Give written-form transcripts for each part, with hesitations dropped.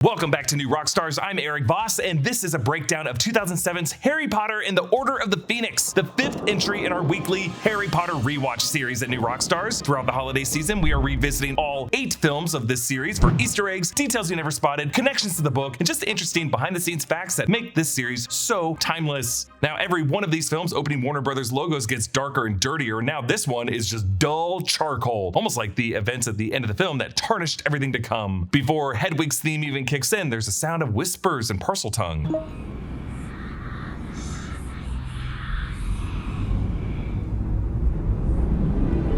Welcome back to New Rockstars. I'm Eric Voss, and this is a breakdown of 2007's Harry Potter and the Order of the Phoenix, the fifth entry in our weekly Harry Potter Rewatch series at New Rockstars. Throughout the holiday season, we are revisiting all 8 films of this series for Easter eggs, details you never spotted, connections to the book, and just interesting behind-the-scenes facts that make this series so timeless. Now, every one of these films opening Warner Brothers logos gets darker and dirtier. Now this one is just dull charcoal, almost like the events at the end of the film that tarnished everything to come. Before Hedwig's theme even kicks in, there's a sound of whispers and Parseltongue.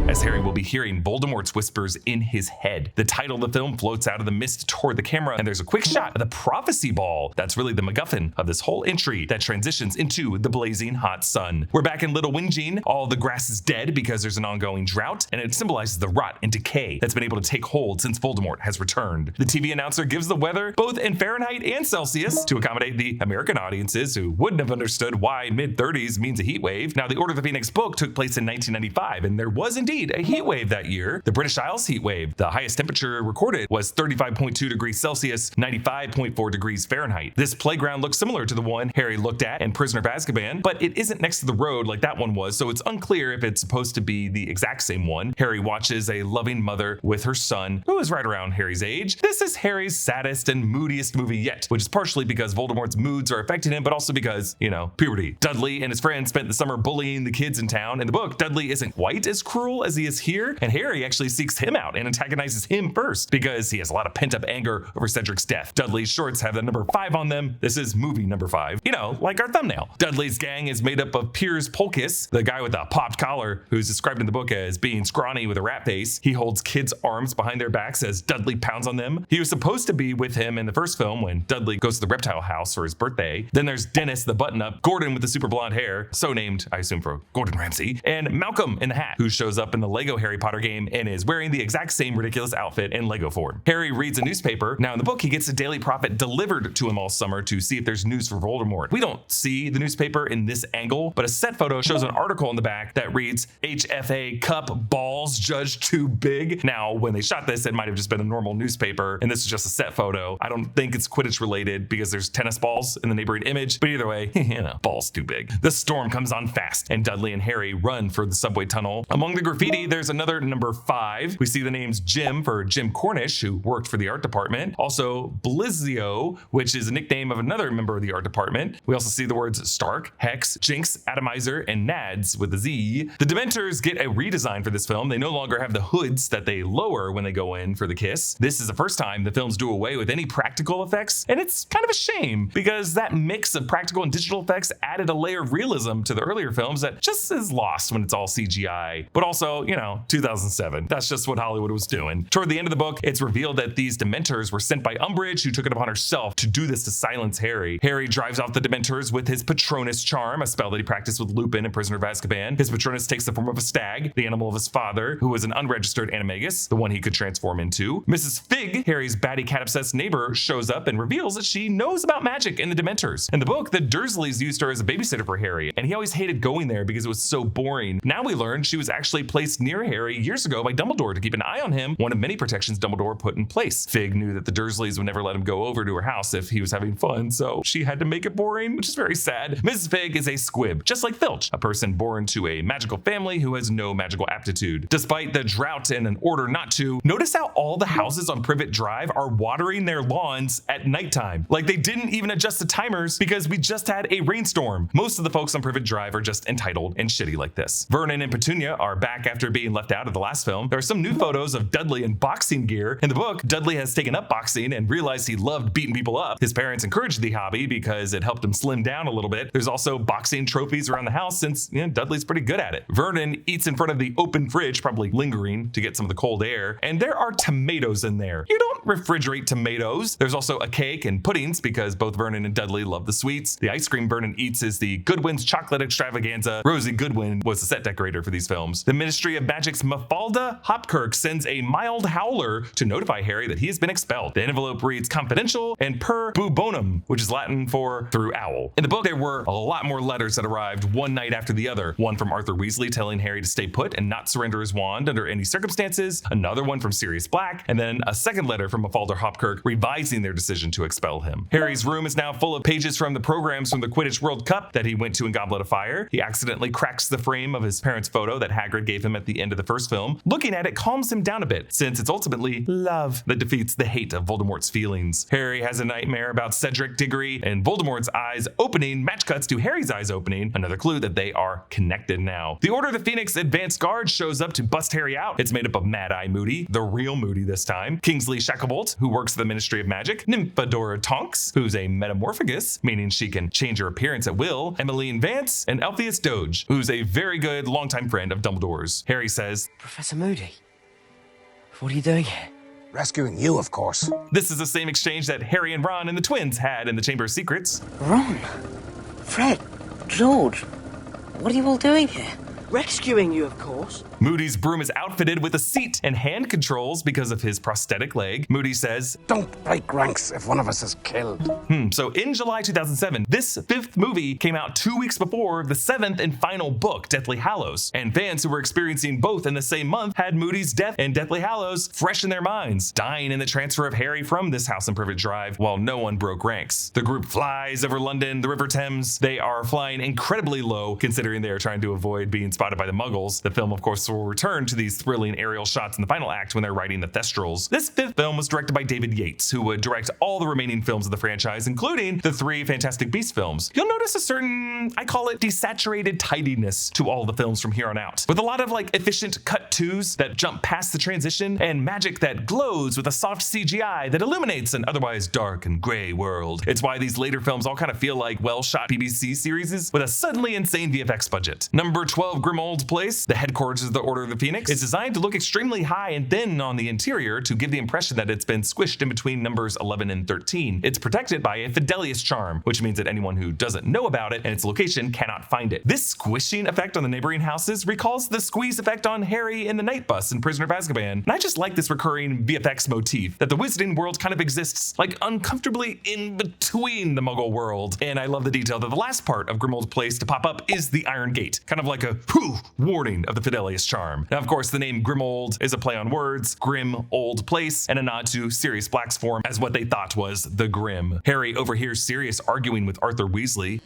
As Harry will be hearing Voldemort's whispers in his head. The title of the film floats out of the mist toward the camera, and there's a quick shot of the prophecy ball. That's really the MacGuffin of this whole entry that transitions into the blazing hot sun. We're back in Little Wingene. All the grass is dead because there's an ongoing drought, and it symbolizes the rot and decay that's been able to take hold since Voldemort has returned. The TV announcer gives the weather both in Fahrenheit and Celsius to accommodate the American audiences who wouldn't have understood why mid-30s means a heat wave. Now, the Order of the Phoenix book took place in 1995, and there was indeed a heat wave that year, the British Isles heat wave. The highest temperature recorded was 35.2 degrees Celsius, 95.4 degrees Fahrenheit. This playground looks similar to the one Harry looked at in Prisoner of Azkaban, but it isn't next to the road like that one was, so it's unclear if it's supposed to be the exact same one. Harry watches a loving mother with her son, who is right around Harry's age. This is Harry's saddest and moodiest movie yet, which is partially because Voldemort's moods are affecting him, but also because, puberty. Dudley and his friends spent the summer bullying the kids in town. In the book, Dudley isn't quite as cruel as he is here, and Harry actually seeks him out and antagonizes him first because he has a lot of pent-up anger over Cedric's death. Dudley's shorts have the number 5 on them. This is movie number 5, like our thumbnail. Dudley's gang is made up of Piers Polkiss, the guy with the popped collar, who's described in the book as being scrawny with a rat face. He holds kids' arms behind their backs as Dudley pounds on them. He was supposed to be with him in the first film when Dudley goes to the reptile house for his birthday. Then there's Dennis the button-up, Gordon with the super blonde hair, so named, I assume, for Gordon Ramsay, and Malcolm in the Hat, who shows up in the Lego Harry Potter game and is wearing the exact same ridiculous outfit in Lego form. Harry reads a newspaper. Now in the book, he gets a Daily Prophet delivered to him all summer to see if there's news for Voldemort. We don't see the newspaper in this angle, but a set photo shows an article in the back that reads, HFA Cup balls judged too big. Now, when they shot this, it might have just been a normal newspaper, and this is just a set photo. I don't think it's Quidditch related because there's tennis balls in the neighboring image, but either way, balls too big. The storm comes on fast, and Dudley and Harry run for the subway tunnel. Among the graffiti, there's another number 5. We see the names Jim for Jim Cornish, who worked for the art department. Also Blizio, which is a nickname of another member of the art department. We also see the words Stark, Hex, Jinx, Atomizer, and Nads with a Z. The Dementors get a redesign for this film. They no longer have the hoods that they lower when they go in for the kiss. This is the first time the films do away with any practical effects, and it's kind of a shame because that mix of practical and digital effects added a layer of realism to the earlier films that just is lost when it's all CGI. But also, 2007. That's just what Hollywood was doing. Toward the end of the book, it's revealed that these Dementors were sent by Umbridge, who took it upon herself to do this to silence Harry. Harry drives off the Dementors with his Patronus Charm, a spell that he practiced with Lupin in Prisoner of Azkaban. His Patronus takes the form of a stag, the animal of his father, who was an unregistered animagus, the one he could transform into. Mrs. Figg, Harry's batty cat-obsessed neighbor, shows up and reveals that she knows about magic and the Dementors. In the book, the Dursleys used her as a babysitter for Harry, and he always hated going there because it was so boring. Now we learn she was actually placed near Harry years ago by Dumbledore to keep an eye on him, one of many protections Dumbledore put in place. Fig knew that the Dursleys would never let him go over to her house if he was having fun, so she had to make it boring, which is very sad. Mrs. Fig is a squib, just like Filch, a person born to a magical family who has no magical aptitude. Despite the drought and an order not to, notice how all the houses on Privet Drive are watering their lawns at nighttime. Like they didn't even adjust the timers because we just had a rainstorm. Most of the folks on Privet Drive are just entitled and shitty like this. Vernon and Petunia are back after being left out of the last film. There are some new photos of Dudley in boxing gear. In the book, Dudley has taken up boxing and realized he loved beating people up. His parents encouraged the hobby because it helped him slim down a little bit. There's also boxing trophies around the house since Dudley's pretty good at it. Vernon eats in front of the open fridge, probably lingering to get some of the cold air, and there are tomatoes in there. You don't refrigerate tomatoes. There's also a cake and puddings because both Vernon and Dudley love the sweets. The ice cream Vernon eats is the Goodwin's Chocolate Extravaganza. Rosie Goodwin was the set decorator for these films. The Ministry Ministry of Magic's Mafalda Hopkirk sends a mild howler to notify Harry that he has been expelled. The envelope reads confidential and per bubonum, which is Latin for through owl. In the book, there were a lot more letters that arrived one night after the other. One from Arthur Weasley telling Harry to stay put and not surrender his wand under any circumstances, another one from Sirius Black, and then a second letter from Mafalda Hopkirk revising their decision to expel him. Harry's room is now full of pages from the programs from the Quidditch World Cup that he went to in Goblet of Fire. He accidentally cracks the frame of his parents' photo that Hagrid gave him at the end of the first film. Looking at it calms him down a bit, since it's ultimately love that defeats the hate of Voldemort's feelings. Harry has a nightmare about Cedric Diggory and Voldemort's eyes opening match cuts to Harry's eyes opening, another clue that they are connected now. The Order of the Phoenix Advanced Guard shows up to bust Harry out. It's made up of Mad-Eye Moody, the real Moody this time, Kingsley Shacklebolt, who works for the Ministry of Magic, Nymphadora Tonks, who's a metamorphagus, meaning she can change her appearance at will, Emmeline Vance, and Alpheus Doge, who's a very good longtime friend of Dumbledore's. Harry says, Professor Moody, what are you doing here? Rescuing you, of course. This is the same exchange that Harry and Ron and the twins had in the Chamber of Secrets. Ron, Fred, George, what are you all doing here? Rescuing you, of course. Moody's broom is outfitted with a seat and hand controls because of his prosthetic leg. Moody says, Don't break ranks if one of us is killed. So in July 2007, this fifth movie came out 2 weeks before the seventh and final book, Deathly Hallows. And fans who were experiencing both in the same month had Moody's death and Deathly Hallows fresh in their minds, dying in the transfer of Harry from this house in Privet Drive while no one broke ranks. The group flies over London, the River Thames. They are flying incredibly low considering they are trying to avoid being spotted by the Muggles. The film, of course, will return to these thrilling aerial shots in the final act when they're riding the Thestrals. This fifth film was directed by David Yates, who would direct all the remaining films of the franchise, including the 3 Fantastic Beasts films. You'll notice a certain, I call it desaturated tidiness to all the films from here on out, with a lot of efficient cut twos that jump past the transition and magic that glows with a soft CGI that illuminates an otherwise dark and gray world. It's why these later films all kind of feel like well-shot BBC series with a suddenly insane VFX budget. Number 12, Grimmauld Place, the headquarters of the Order of the Phoenix, is designed to look extremely high and thin on the interior to give the impression that it's been squished in between numbers 11 and 13. It's protected by a Fidelius charm, which means that anyone who doesn't know about it and its location cannot find it. This squishing effect on the neighboring houses recalls the squeeze effect on Harry in the night bus in Prisoner of Azkaban. And I just like this recurring VFX motif that the wizarding world kind of exists uncomfortably in between the Muggle world. And I love the detail that the last part of Grimmauld Place to pop up is the Iron Gate, kind of like a warning of the Fidelius charm. Now, of course, the name Grimmauld is a play on words, Grim Old Place, and a nod to Sirius Black's form as what they thought was the Grim. Harry overhears Sirius arguing with Arthur Weasley.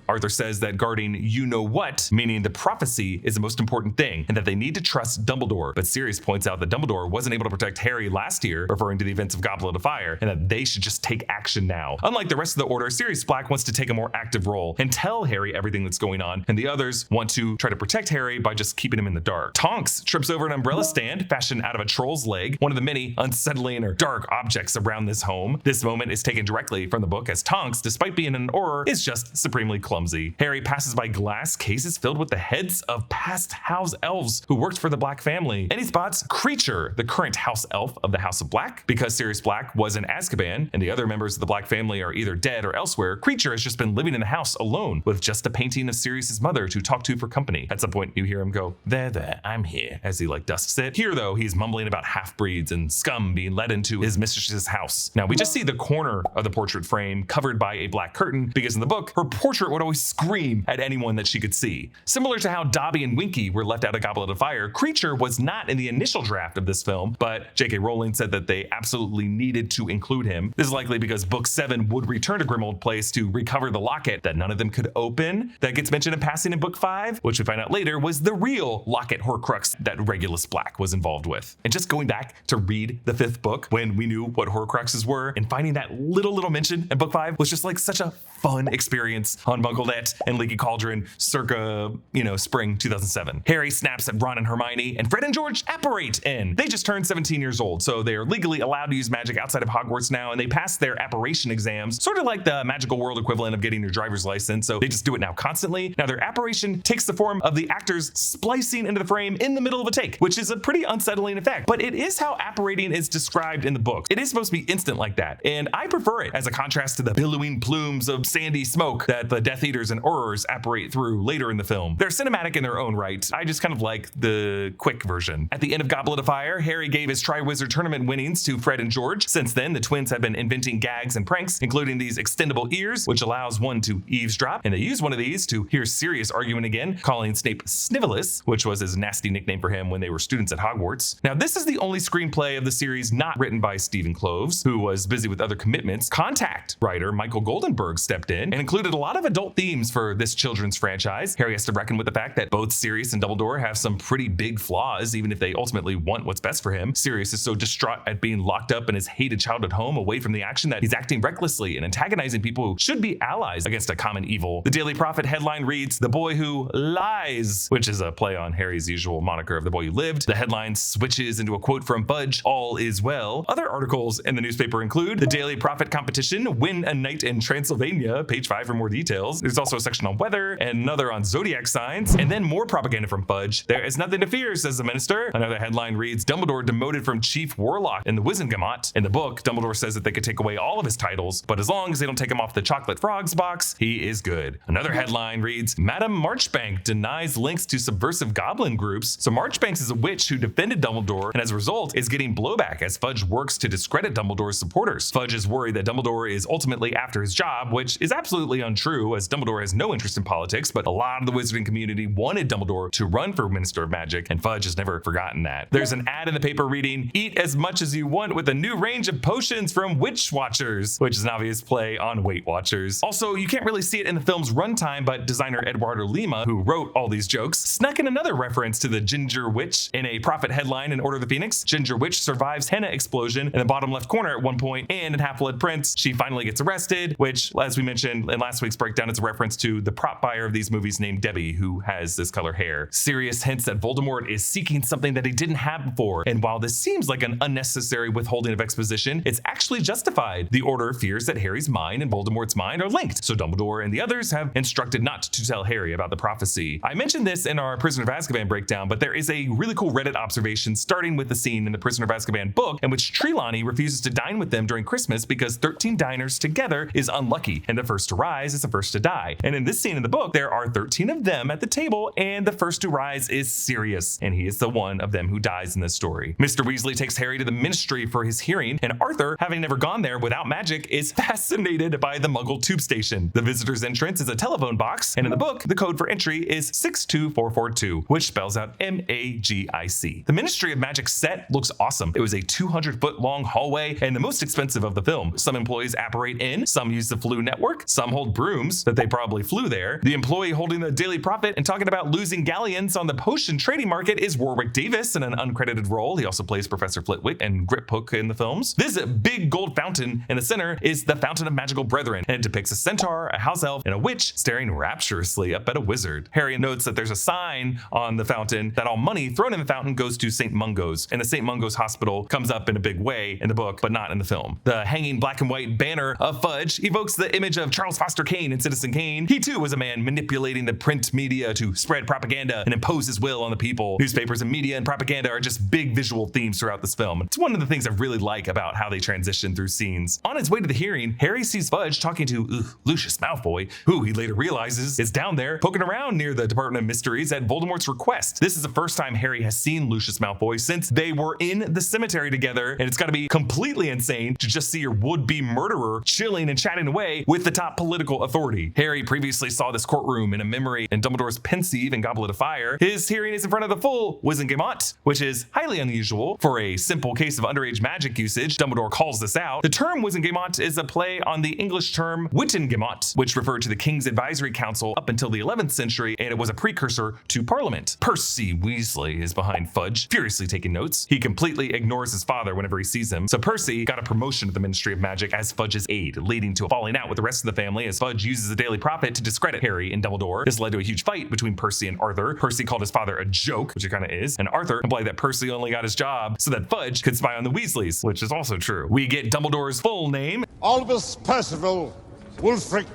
Arthur says that guarding you-know-what, meaning the prophecy, is the most important thing, and that they need to trust Dumbledore. But Sirius points out that Dumbledore wasn't able to protect Harry last year, referring to the events of Goblet of Fire, and that they should just take action now. Unlike the rest of the Order, Sirius Black wants to take a more active role and tell Harry everything that's going on, and the others want to try to protect Harry by just keeping him in the dark. Tonks trips over an umbrella stand fashioned out of a troll's leg, one of the many unsettling or dark objects around this home. This moment is taken directly from the book, as Tonks, despite being an Auror, is just supremely clumsy. Harry passes by glass cases filled with the heads of past house elves who worked for the Black family, and he spots Kreacher, the current house elf of the House of Black. Because Sirius Black was in Azkaban and the other members of the Black family are either dead or elsewhere, Kreacher has just been living in the house alone with just a painting of Sirius's mother to talk to for company. At some point, you hear him go, there, I'm here, as he dusts it. Here, though, he's mumbling about half-breeds and scum being led into his mistress's house. Now, we just see the corner of the portrait frame covered by a black curtain, because in the book, her portrait would always scream at anyone that she could see. Similar to how Dobby and Winky were left out of Goblet of Fire, Kreacher was not in the initial draft of this film, but JK Rowling said that they absolutely needed to include him. This is likely because Book 7 would return to Grimmauld Place to recover the locket that none of them could open. That gets mentioned in passing in Book 5, which we find out later was the real locket Horcrux that Regulus Black was involved with. And just going back to read the 5th book when we knew what Horcruxes were and finding that little mention in Book 5 was just such a fun experience on Muggle Guggled and Leaky Cauldron circa, spring 2007. Harry snaps at Ron and Hermione, and Fred and George apparate in. They just turned 17 years old, so they are legally allowed to use magic outside of Hogwarts now, and they pass their apparition exams, sort of like the magical world equivalent of getting your driver's license, so they just do it now constantly. Now their apparition takes the form of the actors splicing into the frame in the middle of a take, which is a pretty unsettling effect, but it is how apparating is described in the books. It is supposed to be instant like that, and I prefer it as a contrast to the billowing plumes of sandy smoke that the Death Eaters and Aurors apparate through later in the film. They're cinematic in their own right. I just kind of like the quick version. At the end of Goblet of Fire, Harry gave his Triwizard Tournament winnings to Fred and George. Since then, the twins have been inventing gags and pranks, including these extendable ears, which allows one to eavesdrop, and they use one of these to hear Sirius arguing again, calling Snape Snivelus, which was his nasty nickname for him when they were students at Hogwarts. Now, this is the only screenplay of the series not written by Stephen Kloves, who was busy with other commitments. Contact writer Michael Goldenberg stepped in and included a lot of adult themes for this children's franchise. Harry has to reckon with the fact that both Sirius and Dumbledore have some pretty big flaws, even if they ultimately want what's best for him. Sirius is so distraught at being locked up in his hated childhood home away from the action that he's acting recklessly and antagonizing people who should be allies against a common evil. The Daily Prophet headline reads, "The Boy Who Lies," which is a play on Harry's usual moniker of The Boy Who Lived. The headline switches into a quote from Fudge, "All is well." Other articles in the newspaper include the Daily Prophet competition, "Win a Night in Transylvania," page 5 for more details. There's also a section on weather and another on zodiac signs, and then more propaganda from Fudge. "There is nothing to fear," says the minister. Another headline reads, "Dumbledore demoted from Chief Warlock in the Wizengamot." In the book, Dumbledore says that they could take away all of his titles, but as long as they don't take him off the Chocolate Frogs box, he is good. Another headline reads, "Madame Marchbank denies links to subversive goblin groups." So Marchbanks is a witch who defended Dumbledore, and as a result is getting blowback as Fudge works to discredit Dumbledore's supporters. Fudge is worried that Dumbledore is ultimately after his job, which is absolutely untrue, as Dumbledore has no interest in politics, but a lot of the wizarding community wanted Dumbledore to run for Minister of Magic, and Fudge has never forgotten that. There's an ad in the paper reading, "Eat as much as you want with a new range of potions from Witch Watchers," which is an obvious play on Weight Watchers. Also, you can't really see it in the film's runtime, but designer Eduardo Lima, who wrote all these jokes, snuck in another reference to the Ginger Witch in a Prophet headline in Order of the Phoenix. Ginger Witch survives henna explosion in the bottom left corner at one point, and in Half-Blood Prince, she finally gets arrested, which, as we mentioned in last week's breakdown, is a reference to the prop buyer of these movies named Debbie, who has this color hair. Sirius hints that Voldemort is seeking something that he didn't have before, and while this seems like an unnecessary withholding of exposition, it's actually justified. The Order fears that Harry's mind and Voldemort's mind are linked, so Dumbledore and the others have instructed not to tell Harry about the prophecy. I mentioned this in our Prisoner of Azkaban breakdown, but there is a really cool Reddit observation starting with the scene in the Prisoner of Azkaban book in which Trelawney refuses to dine with them during Christmas because 13 diners together is unlucky, and the first to rise is the first to die. And in this scene in the book, there are 13 of them at the table, and the first to rise is Sirius, and he is the one of them who dies in this story. Mr. Weasley takes Harry to the Ministry for his hearing, and Arthur, having never gone there without magic, is fascinated by the Muggle tube station. The visitor's entrance is a telephone box, and in the book, the code for entry is 62442, which spells out MAGIC. The Ministry of Magic set looks awesome. It was a 200-foot long hallway and the most expensive of the film. Some employees apparate in, some use the Flu network, some hold brooms that they probably flew there. The employee holding the Daily Prophet and talking about losing galleons on the potion trading market is Warwick Davis in an uncredited role. He also plays Professor Flitwick and Griphook in the films. This big gold fountain in the center is the Fountain of Magical Brethren, and it depicts a centaur, a house elf, and a witch staring rapturously up at a wizard. Harry notes that there's a sign on the fountain that all money thrown in the fountain goes to St. Mungo's, and the St. Mungo's Hospital comes up in a big way in the book, but not in the film. The hanging black and white banner of Fudge evokes the image of Charles Foster Kane in Citizen Kane. He too was a man manipulating the print media to spread propaganda and impose his will on the people. Newspapers and media and propaganda are just big visual themes throughout this film. It's one of the things I really like about how they transition through scenes. On his way to the hearing, Harry sees Fudge talking to Lucius Malfoy, who he later realizes is down there poking around near the Department of Mysteries at Voldemort's request. This is the first time Harry has seen Lucius Malfoy since they were in the cemetery together, and it's got to be completely insane to just see your would-be murderer chilling and chatting away with the top political authority. Harry previously saw this courtroom in a memory in Dumbledore's Pensieve and Goblet of Fire. His hearing is in front of the full Wizengamot, which is highly unusual for a simple case of underage magic usage. Dumbledore calls this out. The term Wizengamot is a play on the English term Wittengamot, which referred to the King's Advisory Council up until the 11th century, and it was a precursor to Parliament. Percy Weasley is behind Fudge, furiously taking notes. He completely ignores his father whenever he sees him, so Percy got a promotion to the Ministry of Magic as Fudge's aide, leading to a falling out with the rest of the family as Fudge uses the Daily Daily Prophet to discredit Harry and Dumbledore. This led to a huge fight between Percy and Arthur. Percy called his father a joke, which he kind of is, and Arthur implied that Percy only got his job so that Fudge could spy on the Weasleys, which is also true. We get Dumbledore's full name. Albus Percival Wulfric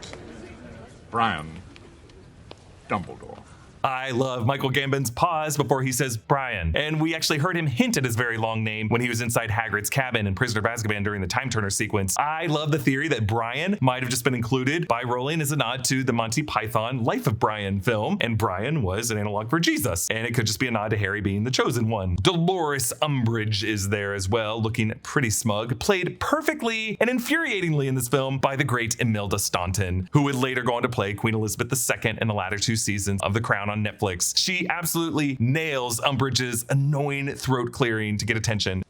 Brian Dumbledore. I love Michael Gambon's pause before he says Brian, and we actually heard him hint at his very long name when he was inside Hagrid's cabin in Prisoner of Azkaban during the Time Turner sequence. I love the theory that Brian might have just been included by Rowling as a nod to the Monty Python Life of Brian film, and Brian was an analog for Jesus, and it could just be a nod to Harry being the chosen one. Dolores Umbridge is there as well, looking pretty smug, played perfectly and infuriatingly in this film by the great Imelda Staunton, who would later go on to play Queen Elizabeth II in the latter 2 seasons of The Crown on Netflix. She absolutely nails Umbridge's annoying throat clearing to get attention.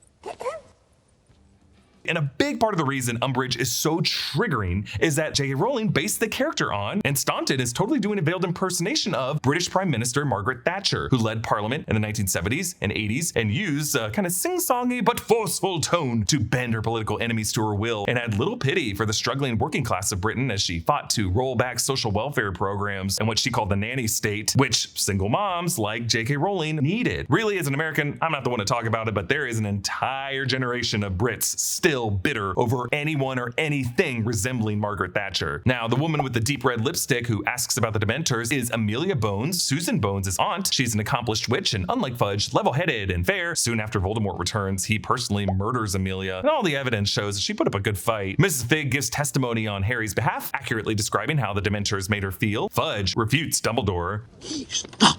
And a big part of the reason Umbridge is so triggering is that JK Rowling based the character on, and Staunton is totally doing a veiled impersonation of, British Prime Minister Margaret Thatcher, who led Parliament in the 1970s and 80s and used a kind of sing-songy but forceful tone to bend her political enemies to her will, and had little pity for the struggling working class of Britain as she fought to roll back social welfare programs and what she called the nanny state, which single moms like JK Rowling needed. Really, as an American, I'm not the one to talk about it, but there is an entire generation of Brits still bitter over anyone or anything resembling Margaret Thatcher. Now, the woman with the deep red lipstick who asks about the Dementors is Amelia Bones, Susan Bones' aunt. She's an accomplished witch and, unlike Fudge, level-headed and fair. Soon after Voldemort returns, he personally murders Amelia, and all the evidence shows she put up a good fight. Mrs. Figg gives testimony on Harry's behalf, accurately describing how the Dementors made her feel. Fudge refutes Dumbledore. He's not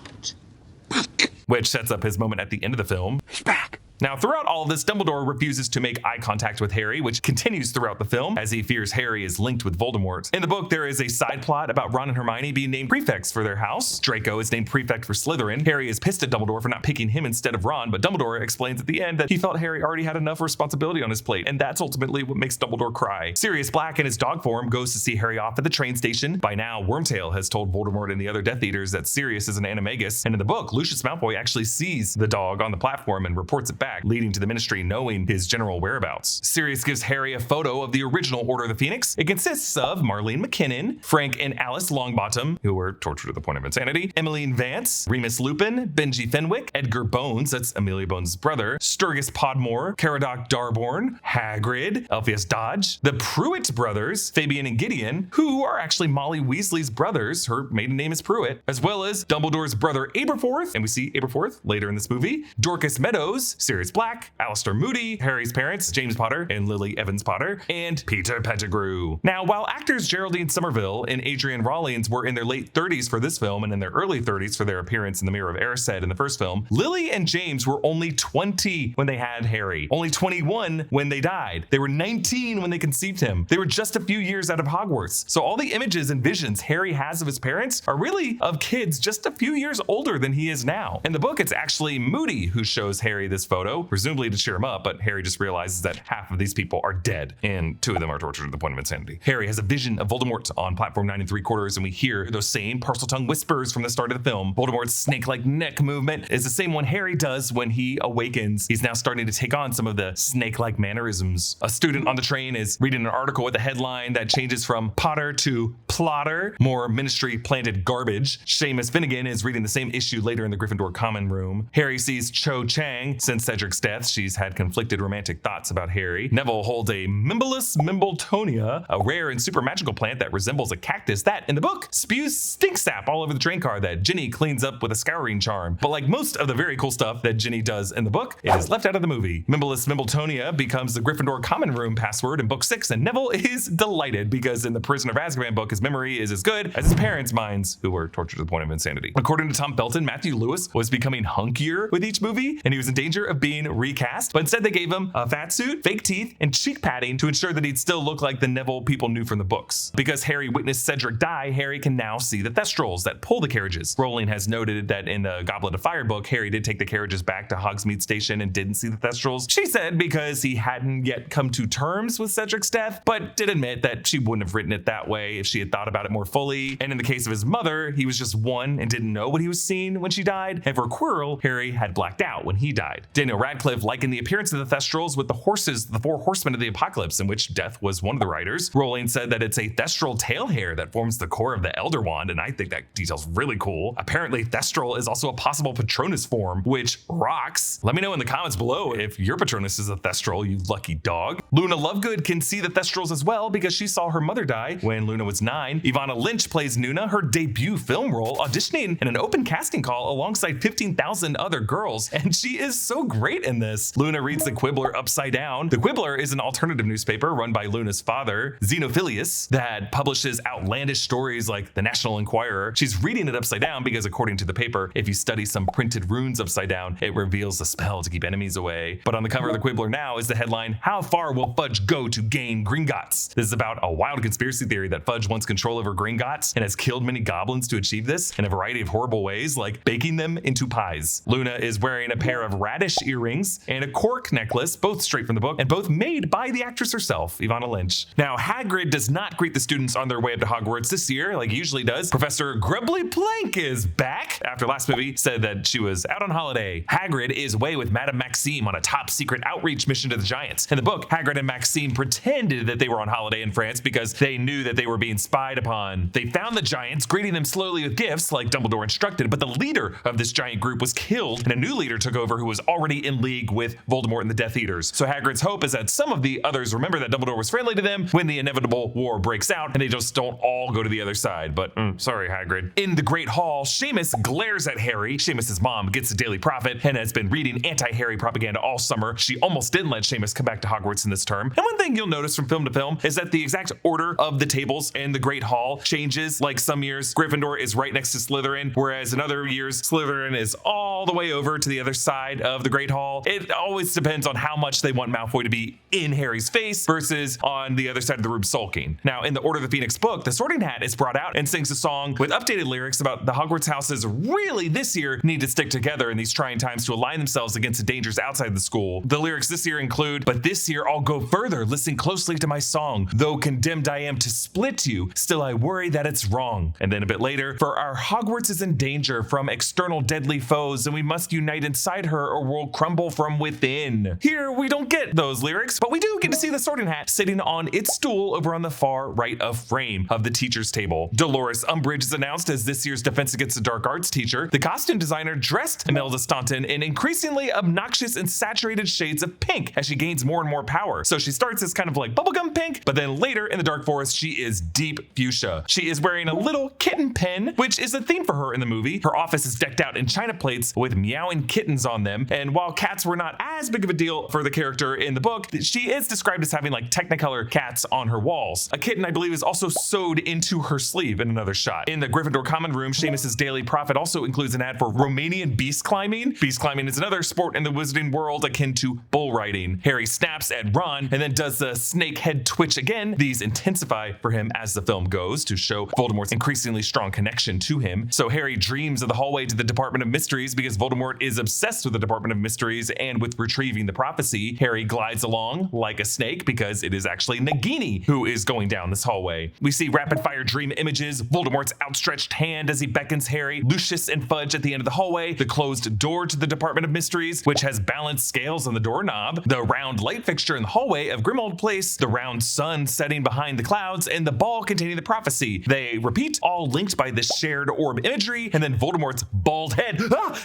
back. Which sets up his moment at the end of the film. He's back. Now, throughout all of this, Dumbledore refuses to make eye contact with Harry, which continues throughout the film, as he fears Harry is linked with Voldemort. In the book, there is a side plot about Ron and Hermione being named prefects for their house. Draco is named prefect for Slytherin. Harry is pissed at Dumbledore for not picking him instead of Ron, but Dumbledore explains at the end that he felt Harry already had enough responsibility on his plate, and that's ultimately what makes Dumbledore cry. Sirius Black in his dog form goes to see Harry off at the train station. By now, Wormtail has told Voldemort and the other Death Eaters that Sirius is an animagus, and in the book, Lucius Malfoy actually sees the dog on the platform and reports it back, leading to the Ministry knowing his general whereabouts. Sirius gives Harry a photo of the original Order of the Phoenix. It consists of Marlene McKinnon, Frank and Alice Longbottom, who were tortured to the point of insanity, Emmeline Vance, Remus Lupin, Benji Fenwick, Edgar Bones, that's Amelia Bones' brother, Sturgis Podmore, Caradoc Darborn, Hagrid, Elphias Dodge, the Pruitt brothers, Fabian and Gideon, who are actually Molly Weasley's brothers. Her maiden name is Pruitt, as well as Dumbledore's brother Aberforth, and we see Aberforth later in this movie, Dorcas Meadows, Sirius Black, Alistair Moody, Harry's parents, James Potter and Lily Evans Potter, and Peter Pettigrew. Now, while actors Geraldine Somerville and Adrian Rawlings were in their late 30s for this film and in their early 30s for their appearance in The Mirror of Erised in the first film, Lily and James were only 20 when they had Harry, only 21 when they died. They were 19 when they conceived him. They were just a few years out of Hogwarts. So all the images and visions Harry has of his parents are really of kids just a few years older than he is now. In the book, it's actually Moody who shows Harry this photo, presumably to cheer him up, but Harry just realizes that half of these people are dead and 2 of them are tortured to the point of insanity. Harry has a vision of Voldemort on platform 9 3/4, and we hear those same Parseltongue whispers from the start of the film. Voldemort's snake-like neck movement is the same one Harry does when he awakens. He's now starting to take on some of the snake-like mannerisms. A student on the train is reading an article with a headline that changes from Potter to Plotter, more Ministry-planted garbage. Seamus Finnegan is reading the same issue later in the Gryffindor common room. Harry sees Cho Chang. Since Cedric's death, she's had conflicted romantic thoughts about Harry. Neville holds a Mimbolus Mimbletonia, a rare and super magical plant that resembles a cactus that, in the book, spews stink sap all over the train car that Ginny cleans up with a scouring charm. But like most of the very cool stuff that Ginny does in the book, it is left out of the movie. Mimbolus Mimbletonia becomes the Gryffindor common room password in book 6, and Neville is delighted because in the Prisoner of Azkaban book, his memory is as good as his parents' minds, who were tortured to the point of insanity. According to Tom Belton, Matthew Lewis was becoming hunkier with each movie, and he was in danger of being recast, but instead they gave him a fat suit, fake teeth, and cheek padding to ensure that he'd still look like the Neville people knew from the books. Because Harry witnessed Cedric die, Harry can now see the Thestrals that pull the carriages. Rowling has noted that in the Goblet of Fire book, Harry did take the carriages back to Hogsmeade Station and didn't see the Thestrals. She said because he hadn't yet come to terms with Cedric's death, but did admit that she wouldn't have written it that way if she had thought about it more fully. And in the case of his mother, he was just 1 and didn't know what he was seeing when she died. And for Quirrell, Harry had blacked out when he died. Daniel Radcliffe likened the appearance of the Thestrals with the horses, the four horsemen of the apocalypse, in which death was one of the riders. Rowling said that it's a Thestral tail hair that forms the core of the Elder Wand, and I think that detail's really cool. Apparently, Thestral is also a possible Patronus form, which rocks. Let me know in the comments below if your Patronus is a Thestral, you lucky dog. Luna Lovegood can see the Thestrals as well because she saw her mother die when Luna was 9. Ivana Lynch plays Nuna, her debut film role, auditioning in an open casting call alongside 15,000 other girls, and she is so great in this. Luna reads the Quibbler upside down. The Quibbler is an alternative newspaper run by Luna's father, Xenophilius, that publishes outlandish stories like the National Enquirer. She's reading it upside down because, according to the paper, if you study some printed runes upside down, it reveals a spell to keep enemies away. But on the cover of the Quibbler now is the headline, "How far will Fudge go to gain Gringotts?" This is about a wild conspiracy theory that Fudge wants control over Gringotts and has killed many goblins to achieve this in a variety of horrible ways, like baking them into pies. Luna is wearing a pair of radish earrings and a cork necklace, both straight from the book, and both made by the actress herself, Ivana Lynch. Now, Hagrid does not greet the students on their way up to Hogwarts this year like he usually does. Professor Grubbly Plank is back after last movie said that she was out on holiday. Hagrid is away with Madame Maxime on a top secret outreach mission to the Giants. In the book, Hagrid and Maxime pretended that they were on holiday in France because they knew that they were being spied upon. They found the Giants, greeting them slowly with gifts like Dumbledore instructed, but the leader of this giant group was killed and a new leader took over who was already in league with Voldemort and the Death Eaters. So Hagrid's hope is that some of the others remember that Dumbledore was friendly to them when the inevitable war breaks out and they just don't all go to the other side. But sorry, Hagrid. In the Great Hall, Seamus glares at Harry. Seamus's mom gets the Daily Prophet and has been reading anti-Harry propaganda all summer. She almost didn't let Seamus come back to Hogwarts in this term. And one thing you'll notice from film to film is that the exact order of the tables in the Great Hall changes. Like some years, Gryffindor is right next to Slytherin, whereas in other years, Slytherin is all the way over to the other side of the Great Hall. It always depends on how much they want Malfoy to be in Harry's face versus on the other side of the room sulking. Now, in the Order of the Phoenix book, the Sorting Hat is brought out and sings a song with updated lyrics about the Hogwarts houses really this year need to stick together in these trying times to align themselves against the dangers outside the school. The lyrics this year include, "But this year I'll go further, listen closely to my song. Though condemned I am to split you, still I worry that it's wrong." And then a bit later, "For our Hogwarts is in danger from external deadly foes, and we must unite inside her or we'll crumble from within." Here we don't get those lyrics, but we do get to see the Sorting Hat sitting on its stool over on the far right of frame of the teacher's table. Dolores Umbridge is announced as this year's Defense Against the Dark Arts teacher. The costume designer dressed Imelda Staunton in increasingly obnoxious and saturated shades of pink as she gains more and more power. So she starts as kind of like bubblegum pink, but then later in the Dark Forest, she is deep fuchsia. She is wearing a little kitten pen, which is a theme for her in the movie. Her office is decked out in china plates with meowing kittens on them. And while cats were not as big of a deal for the character in the book, she is described as having like Technicolor cats on her walls. A kitten, I believe, is also sewed into her sleeve in another shot. In the Gryffindor common room, Seamus's Daily Prophet also includes an ad for Romanian beast climbing. Beast climbing is another sport in the wizarding world akin to bull riding. Harry snaps at Ron and then does the snake head twitch again. These intensify for him as the film goes to show Voldemort's increasingly strong connection to him. So Harry dreams of the hallway to the Department of Mysteries because Voldemort is obsessed with the Department of Mysteries and with retrieving the prophecy. Harry glides along like a snake because it is actually Nagini who is going down this hallway. We see rapid fire dream images, Voldemort's outstretched hand as he beckons Harry, Lucius and Fudge at the end of the hallway, the closed door to the Department of Mysteries, which has balanced scales on the doorknob, the round light fixture in the hallway of Grimmauld Place, the round sun setting behind the clouds, and the ball containing the prophecy. They repeat, all linked by this shared orb imagery, and then Voldemort's bald head,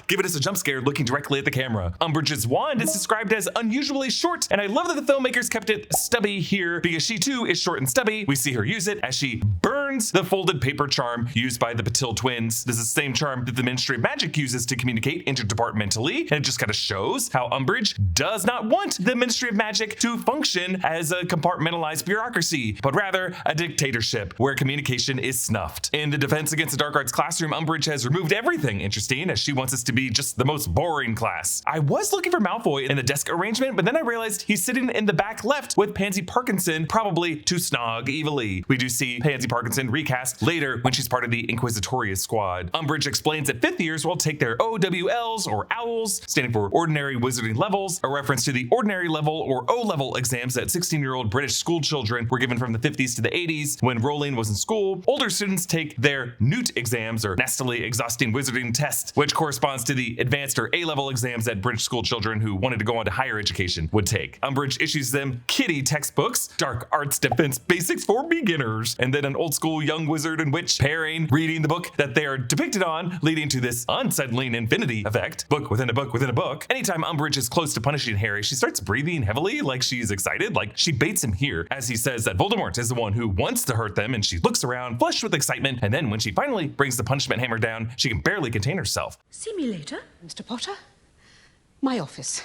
giving us a jump scare looking directly at the camera. Umbridge's wand is described as unusually short, and I love that the filmmakers kept it stubby here because she too is short and stubby. We see her use it as she burns the folded paper charm used by the Patil twins. This is the same charm that the Ministry of Magic uses to communicate interdepartmentally, and it just kind of shows how Umbridge does not want the Ministry of Magic to function as a compartmentalized bureaucracy, but rather a dictatorship where communication is snuffed. In the Defense Against the Dark Arts classroom, Umbridge has removed everything interesting as she wants us to be just the most boring class. I was looking for Malfoy in the desk arrangement, but then I realized he's sitting in the back left with Pansy Parkinson, probably to snog evilly. We do see Pansy Parkinson Thornton recast later when she's part of the Inquisitorial Squad. Umbridge explains that 5th years will take their O.W.Ls or owls, standing for Ordinary Wizarding Levels, a reference to the Ordinary Level or O-Level exams that 16-year-old British school children were given from the 50s to the 80s when Rowling was in school. Older students take their Newt exams, or nastily exhausting wizarding test, which corresponds to the advanced or A-level exams that British school children who wanted to go on to higher education would take. Umbridge issues them kiddie textbooks, Dark Arts Defense Basics for Beginners, and then an old school young wizard and witch pairing, reading the book that they are depicted on, leading to this unsettling infinity effect. Book within a book within a book. Anytime Umbridge is close to punishing Harry, she starts breathing heavily like she's excited, like she baits him here as he says that Voldemort is the one who wants to hurt them, and she looks around flushed with excitement, and then when she finally brings the punishment hammer down, she can barely contain herself. See me later, Mr. Potter. My office.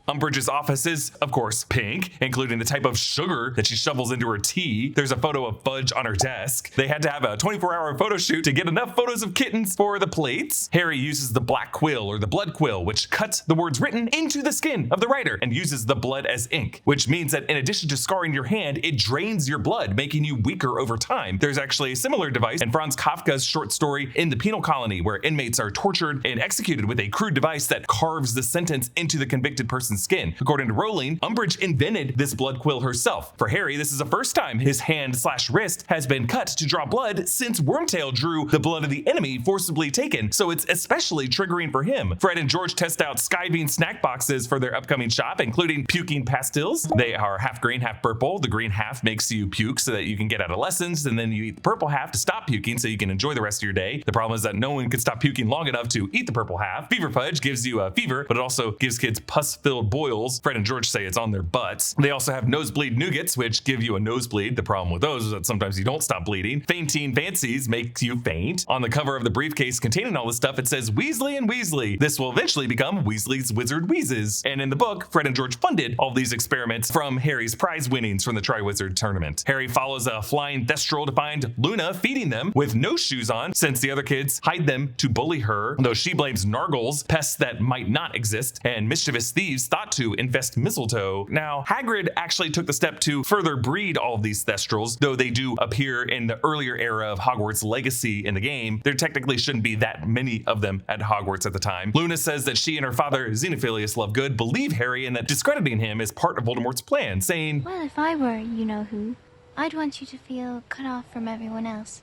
Umbridge's office is, of course, pink, including the type of sugar that she shovels into her tea. There's a photo of fudge on her desk. They had to have a 24-hour photo shoot to get enough photos of kittens for the plates. Harry uses the black quill, or the blood quill, which cuts the words written into the skin of the writer and uses the blood as ink, which means that in addition to scarring your hand, it drains your blood, making you weaker over time. There's actually a similar device in Franz Kafka's short story In the Penal Colony, where inmates are tortured and executed with a crude device that carves the sentence into the convicted person's skin. According to Rowling, Umbridge invented this blood quill herself. For Harry, this is the first time his hand/wrist has been cut to draw blood since Wormtail drew the blood of the enemy forcibly taken, so it's especially triggering for him. Fred and George test out Skybeam snack boxes for their upcoming shop, including puking pastilles. They are half green, half purple. The green half makes you puke so that you can get out of lessons, and then you eat the purple half to stop puking so you can enjoy the rest of your day. The problem is that no one could stop puking long enough to eat the purple half. Fever Fudge gives you a fever, but it also gives kids pus-filled boils. Fred and George say it's on their butts. They also have nosebleed nougats, which give you a nosebleed. The problem with those is that sometimes you don't stop bleeding. Fainting fancies make you faint. On the cover of the briefcase containing all this stuff, it says Weasley and Weasley. This will eventually become Weasley's Wizard Wheezes. And in the book, Fred and George funded all these experiments from Harry's prize winnings from the Triwizard Tournament. Harry follows a flying Thestral to find Luna feeding them with no shoes on, since the other kids hide them to bully her, though she blames Nargles, pests that might not exist, and mischievous thieves thought to infest mistletoe. Now, Hagrid actually took the step to further breed all of these Thestrals, though they do appear in the earlier era of Hogwarts legacy in the game. There technically shouldn't be that many of them at Hogwarts at the time. Luna says that she and her father, Xenophilius Lovegood, believe Harry and that discrediting him is part of Voldemort's plan, saying, "Well, if I were you-know-who, I'd want you to feel cut off from everyone else.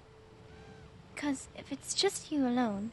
'Cause if it's just you alone,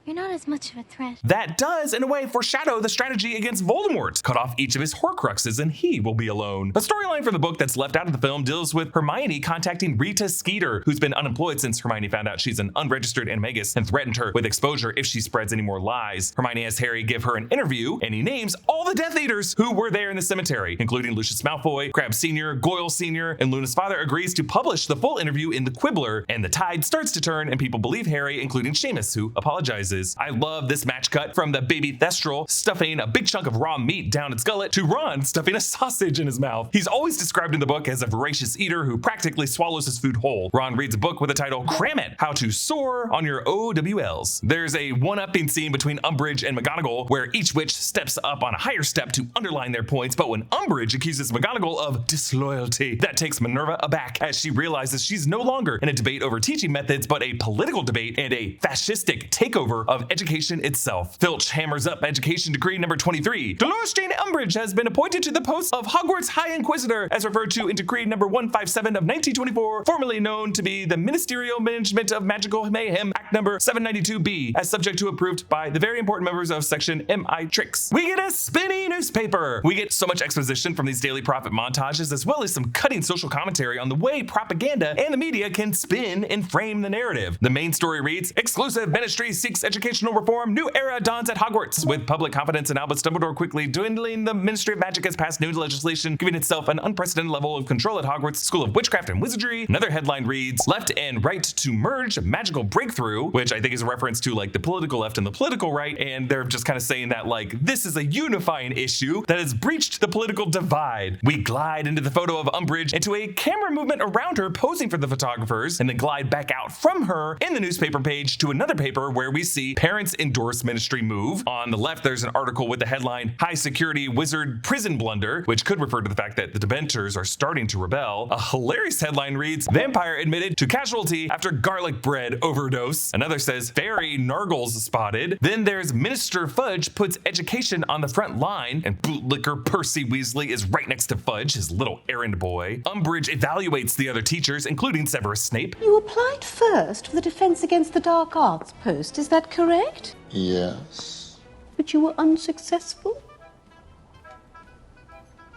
you're not as much of a threat." That does, in a way, foreshadow the strategy against Voldemort. Cut off each of his Horcruxes and he will be alone. A storyline for the book that's left out of the film deals with Hermione contacting Rita Skeeter, who's been unemployed since Hermione found out she's an unregistered animagus and threatened her with exposure if she spreads any more lies. Hermione has Harry give her an interview, and he names all the Death Eaters who were there in the cemetery, including Lucius Malfoy, Crabbe Sr., Goyle Sr., and Luna's father agrees to publish the full interview in the Quibbler, and the tide starts to turn and people believe Harry, including Seamus, who apologizes. I love this match cut from the baby Thestral stuffing a big chunk of raw meat down its gullet to Ron stuffing a sausage in his mouth. He's always described in the book as a voracious eater who practically swallows his food whole. Ron reads a book with the title Cram It! How to Soar on Your O.W.Ls. There's a one-upping scene between Umbridge and McGonagall where each witch steps up on a higher step to underline their points, but when Umbridge accuses McGonagall of disloyalty, that takes Minerva aback as she realizes she's no longer in a debate over teaching methods, but a political debate and a fascistic takeover of education itself. Filch hammers up Education Decree number 23. Dolores Jane Umbridge has been appointed to the post of Hogwarts High Inquisitor, as referred to in Decree number 157 of 1924, formerly known to be the Ministerial Management of Magical Mayhem, Act number 792B, as subject to approved by the very important members of Section MI Tricks. We get a spinny newspaper. We get so much exposition from these Daily Prophet montages, as well as some cutting social commentary on the way propaganda and the media can spin and frame the narrative. The main story reads, Exclusive Ministry seeks educational reform, new era dawns at Hogwarts. With public confidence in Albus Dumbledore quickly dwindling, the Ministry of Magic has passed new legislation, giving itself an unprecedented level of control at Hogwarts School of Witchcraft and Wizardry. Another headline reads, Left and Right to Merge Magical Breakthrough, which I think is a reference to like the political left and the political right, and they're just kind of saying that like this is a unifying issue that has breached the political divide. We glide into the photo of Umbridge into a camera movement around her posing for the photographers, and then glide back out from her in the newspaper page to another paper where we see parents endorse ministry move. On the left, there's an article with the headline, High Security Wizard Prison Blunder, which could refer to the fact that the Dementors are starting to rebel. A hilarious headline reads, Vampire admitted to casualty after garlic bread overdose. Another says, Fairy Nargles spotted. Then there's Minister Fudge puts education on the front line, and bootlicker Percy Weasley is right next to Fudge, his little errand boy. Umbridge evaluates the other teachers, including Severus Snape. You applied first for the Defense Against the Dark Arts post, is that correct? Yes, But you were unsuccessful?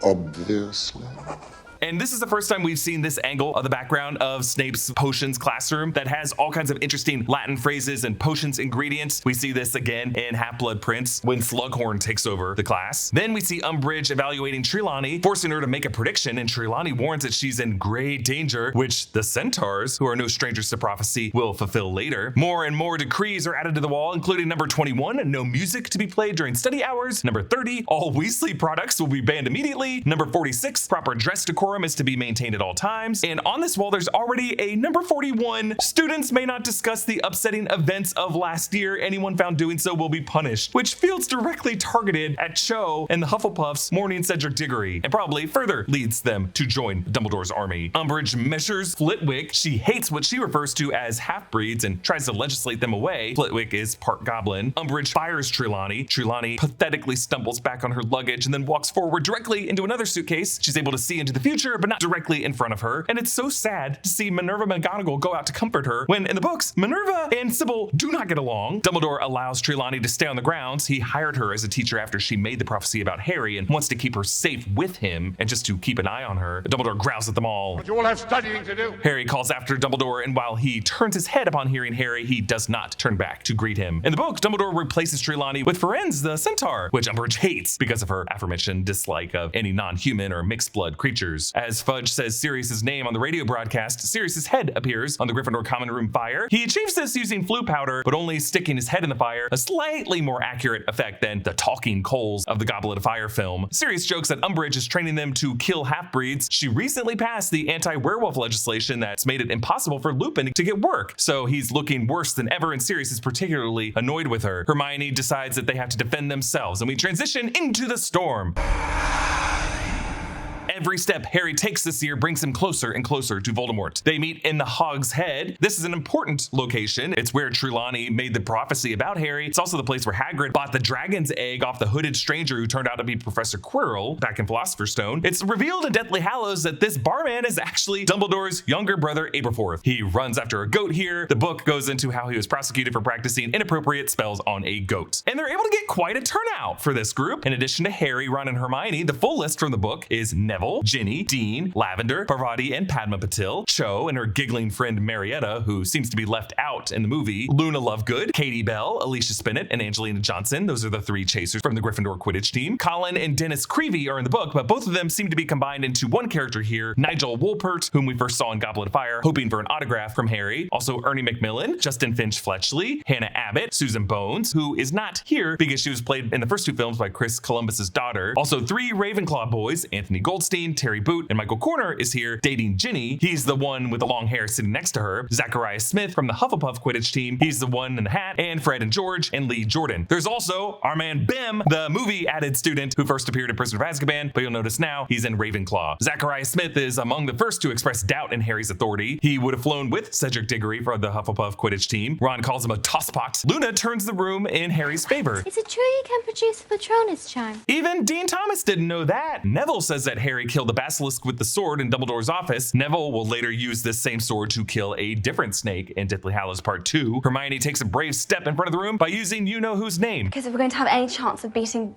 obviously. And this is the first time we've seen this angle of the background of Snape's potions classroom that has all kinds of interesting Latin phrases and potions ingredients. We see this again in Half-Blood Prince when Slughorn takes over the class. Then we see Umbridge evaluating Trelawney, forcing her to make a prediction, and Trelawney warns that she's in great danger, which the Centaurs, who are no strangers to prophecy, will fulfill later. More and more decrees are added to the wall, including number 21, no music to be played during study hours. Number 30, all Weasley products will be banned immediately. Number 46, proper dress decorum is to be maintained at all times. And on this wall, there's already a number 41. Students may not discuss the upsetting events of last year. Anyone found doing so will be punished, which feels directly targeted at Cho and the Hufflepuffs mourning Cedric Diggory, and probably further leads them to join Dumbledore's army. Umbridge measures Flitwick. She hates what she refers to as half-breeds and tries to legislate them away. Flitwick is part goblin. Umbridge fires Trelawney. Trelawney pathetically stumbles back on her luggage and then walks forward directly into another suitcase. She's able to see into the future, but not directly in front of her. And it's so sad to see Minerva McGonagall go out to comfort her when in the books, Minerva and Sybil do not get along. Dumbledore allows Trelawney to stay on the grounds. He hired her as a teacher after she made the prophecy about Harry and wants to keep her safe with him and just to keep an eye on her. Dumbledore growls at them all. But you all have studying to do. Harry calls after Dumbledore, and while he turns his head upon hearing Harry, he does not turn back to greet him. In the book, Dumbledore replaces Trelawney with Firenze the Centaur, which Umbridge hates because of her aforementioned dislike of any non-human or mixed blood creatures. As Fudge says Sirius's name on the radio broadcast, Sirius's head appears on the Gryffindor common room fire. He achieves this using flue powder, but only sticking his head in the fire, a slightly more accurate effect than the talking coals of the Goblet of Fire film. Sirius jokes that Umbridge is training them to kill half-breeds. She recently passed the anti-werewolf legislation that's made it impossible for Lupin to get work, so he's looking worse than ever, and Sirius is particularly annoyed with her. Hermione decides that they have to defend themselves, and we transition into the storm. Every step Harry takes this year brings him closer and closer to Voldemort. They meet in the Hog's Head. This is an important location. It's where Trelawney made the prophecy about Harry. It's also the place where Hagrid bought the dragon's egg off the hooded stranger who turned out to be Professor Quirrell back in Philosopher's Stone. It's revealed in Deathly Hallows that this barman is actually Dumbledore's younger brother Aberforth. He runs after a goat here. The book goes into how he was prosecuted for practicing inappropriate spells on a goat. And they're able to get quite a turnout for this group. In addition to Harry, Ron, and Hermione, the full list from the book is Neville, Ginny, Dean, Lavender, Parvati, and Padma Patil, Cho and her giggling friend Marietta, who seems to be left out in the movie, Luna Lovegood, Katie Bell, Alicia Spinnet, and Angelina Johnson. Those are the three chasers from the Gryffindor Quidditch team. Colin and Dennis Creevy are in the book, but both of them seem to be combined into one character here, Nigel Wolpert, whom we first saw in Goblet of Fire, hoping for an autograph from Harry. Also Ernie Macmillan, Justin Finch Fletchley, Hannah Abbott, Susan Bones, who is not here because she was played in the first two films by Chris Columbus's daughter. Also three Ravenclaw boys, Anthony Goldstein, Terry Boot, and Michael Corner is here dating Ginny. He's the one with the long hair sitting next to her. Zachariah Smith from the Hufflepuff Quidditch team. He's the one in the hat. And Fred and George and Lee Jordan. There's also our man Bim, the movie added student who first appeared in Prisoner of Azkaban, but you'll notice now he's in Ravenclaw. Zachariah Smith is among the first to express doubt in Harry's authority. He would have flown with Cedric Diggory for the Hufflepuff Quidditch team. Ron calls him a tosspot. Luna turns the room in Harry's favor. Is it true you can produce Patronus Charms? Even Dean Thomas didn't know that. Neville says that Harry killed the basilisk with the sword in Dumbledore's office. Neville will later use this same sword to kill a different snake in Deathly Hallows Part 2. Hermione takes a brave step in front of the room by using you-know-whose name. Because if we're going to have any chance of beating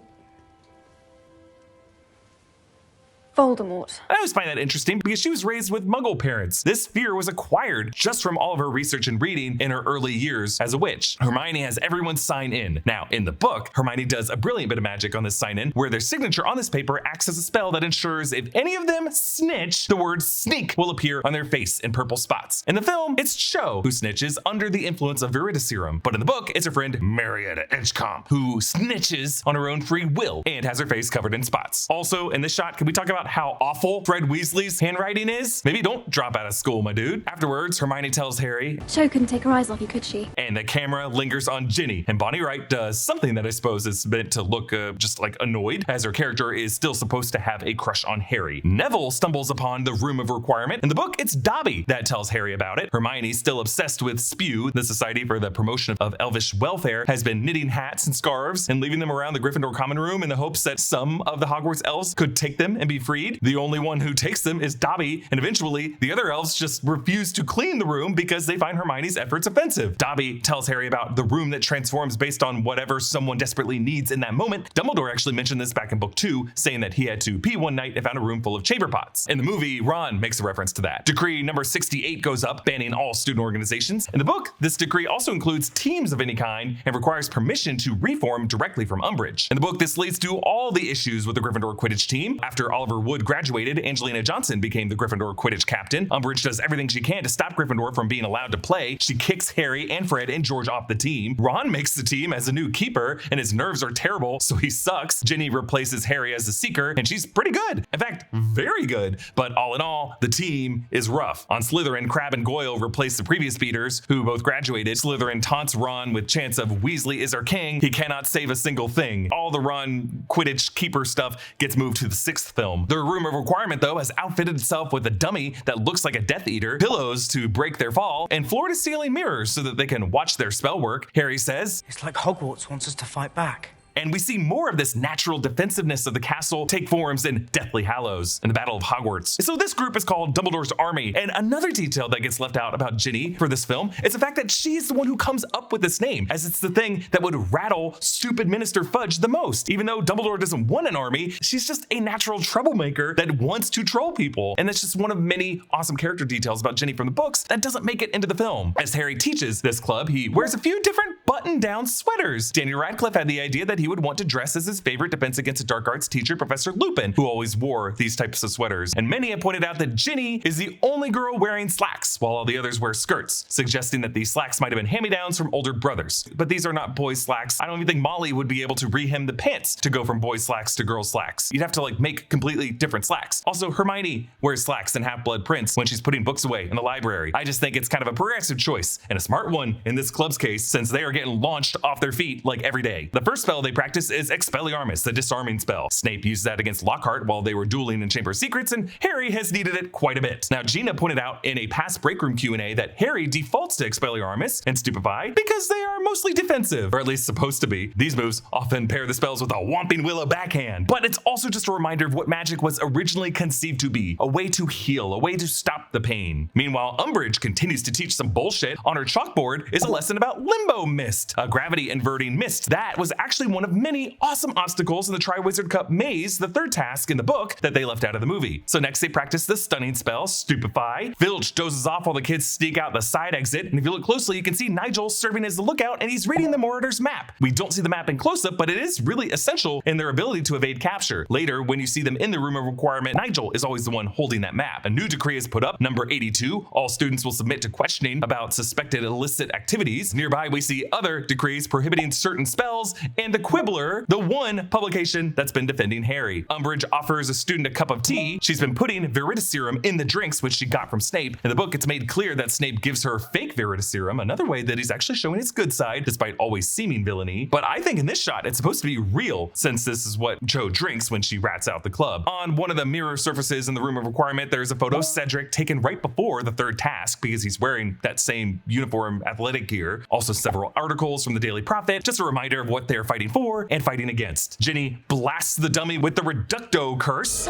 Voldemort. I always find that interesting because she was raised with Muggle parents. This fear was acquired just from all of her research and reading in her early years as a witch. Hermione has everyone sign in. Now, in the book, Hermione does a brilliant bit of magic on this sign-in where their signature on this paper acts as a spell that ensures if any of them snitch, the word sneak will appear on their face in purple spots. In the film, it's Cho who snitches under the influence of Viridiserum, but in the book, it's her friend Marietta Edgecombe who snitches on her own free will and has her face covered in spots. Also, in this shot, can we talk about about how awful Fred Weasley's handwriting is? Maybe don't drop out of school, my dude. Afterwards, Hermione tells Harry, Cho couldn't take her eyes off you, could she? and the camera lingers on Ginny, and Bonnie Wright does something that I suppose is meant to look just like annoyed, as her character is still supposed to have a crush on Harry. Neville stumbles upon the Room of Requirement. In the book, it's Dobby that tells Harry about it. Hermione's still obsessed with Spew. The Society for the Promotion of Elvish Welfare has been knitting hats and scarves and leaving them around the Gryffindor common room in the hopes that some of the Hogwarts elves could take them and be freed. The only one who takes them is Dobby, and eventually the other elves just refuse to clean the room because they find Hermione's efforts offensive. Dobby tells Harry about the room that transforms based on whatever someone desperately needs in that moment. Dumbledore actually mentioned this back in book 2, saying that he had to pee one night and found a room full of chamber pots. In the movie, Ron makes a reference to that. Decree number 68 goes up, banning all student organizations. In the book, this decree also includes teams of any kind and requires permission to reform directly from Umbridge. In the book, this leads to all the issues with the Gryffindor Quidditch team. After Oliver Wood graduated, Angelina Johnson became the Gryffindor Quidditch captain. Umbridge does everything she can to stop Gryffindor from being allowed to play. She kicks Harry and Fred and George off the team. Ron makes the team as a new keeper, and his nerves are terrible, so he sucks. Ginny replaces Harry as the seeker, and she's pretty good. In fact, very good. But all in all, the team is rough. On Slytherin, Crabbe and Goyle replace the previous beaters, who both graduated. Slytherin taunts Ron with chants of Weasley is our king. He cannot save a single thing. All the Ron Quidditch keeper stuff gets moved to the 6th film. The Room of Requirement, though, has outfitted itself with a dummy that looks like a Death Eater, pillows to break their fall, and floor-to-ceiling mirrors so that they can watch their spell work. Harry says, It's like Hogwarts wants us to fight back. and we see more of this natural defensiveness of the castle take forms in Deathly Hallows and the Battle of Hogwarts. So this group is called Dumbledore's Army, and another detail that gets left out about Ginny for this film is the fact that she's the one who comes up with this name, as it's the thing that would rattle stupid Minister Fudge the most. Even though Dumbledore doesn't want an army, she's just a natural troublemaker that wants to troll people, and that's just one of many awesome character details about Ginny from the books that doesn't make it into the film. As Harry teaches this club, he wears a few different button-down sweaters. Daniel Radcliffe had the idea that he would want to dress as his favorite Defense Against the Dark Arts teacher, Professor Lupin, who always wore these types of sweaters. And many have pointed out that Ginny is the only girl wearing slacks, while all the others wear skirts, suggesting that these slacks might have been hand-me-downs from older brothers. But these are not boys' slacks. I don't even think Molly would be able to rehem the pants to go from boys' slacks to girls' slacks. You'd have to make completely different slacks. Also, Hermione wears slacks in Half-Blood Prince when she's putting books away in the library. I just think it's kind of a progressive choice, and a smart one in this club's case, since they are getting launched off their feet every day. The first spell they practice is Expelliarmus, the disarming spell. Snape used that against Lockhart while they were dueling in Chamber of Secrets, and Harry has needed it quite a bit. Now, Gina pointed out in a past break room Q&A that Harry defaults to Expelliarmus and Stupefy because they are mostly defensive, or at least supposed to be. These moves often pair the spells with a Whomping Willow backhand, but it's also just a reminder of what magic was originally conceived to be, a way to heal, a way to stop the pain. Meanwhile, Umbridge continues to teach some bullshit. On her chalkboard is a lesson about Limbo Mist, a gravity inverting mist. That was actually one of many awesome obstacles in the Triwizard Cup maze, the third task in the book that they left out of the movie. So next they practice the stunning spell, Stupefy. Filch dozes off while the kids sneak out the side exit, and if you look closely, you can see Nigel serving as the lookout, and he's reading the Marauders map. We don't see the map in close-up, but it is really essential in their ability to evade capture. Later, when you see them in the Room of Requirement, Nigel is always the one holding that map. A new decree is put up, number 82. All students will submit to questioning about suspected illicit activities. Nearby, we see other decrees prohibiting certain spells, and the Quibbler, the one publication that's been defending Harry. Umbridge offers a student a cup of tea. She's been putting Veritaserum in the drinks, which she got from Snape. In the book, it's made clear that Snape gives her fake Veritaserum, another way that he's actually showing his good side, despite always seeming villainy. But I think in this shot, it's supposed to be real, since this is what Jo drinks when she rats out the club. On one of the mirror surfaces in the Room of Requirement, there's a photo of Cedric taken right before the third task, because he's wearing that same uniform athletic gear. Also several articles from the Daily Prophet, just a reminder of what they're fighting for and fighting against. Ginny blasts the dummy with the Reducto curse.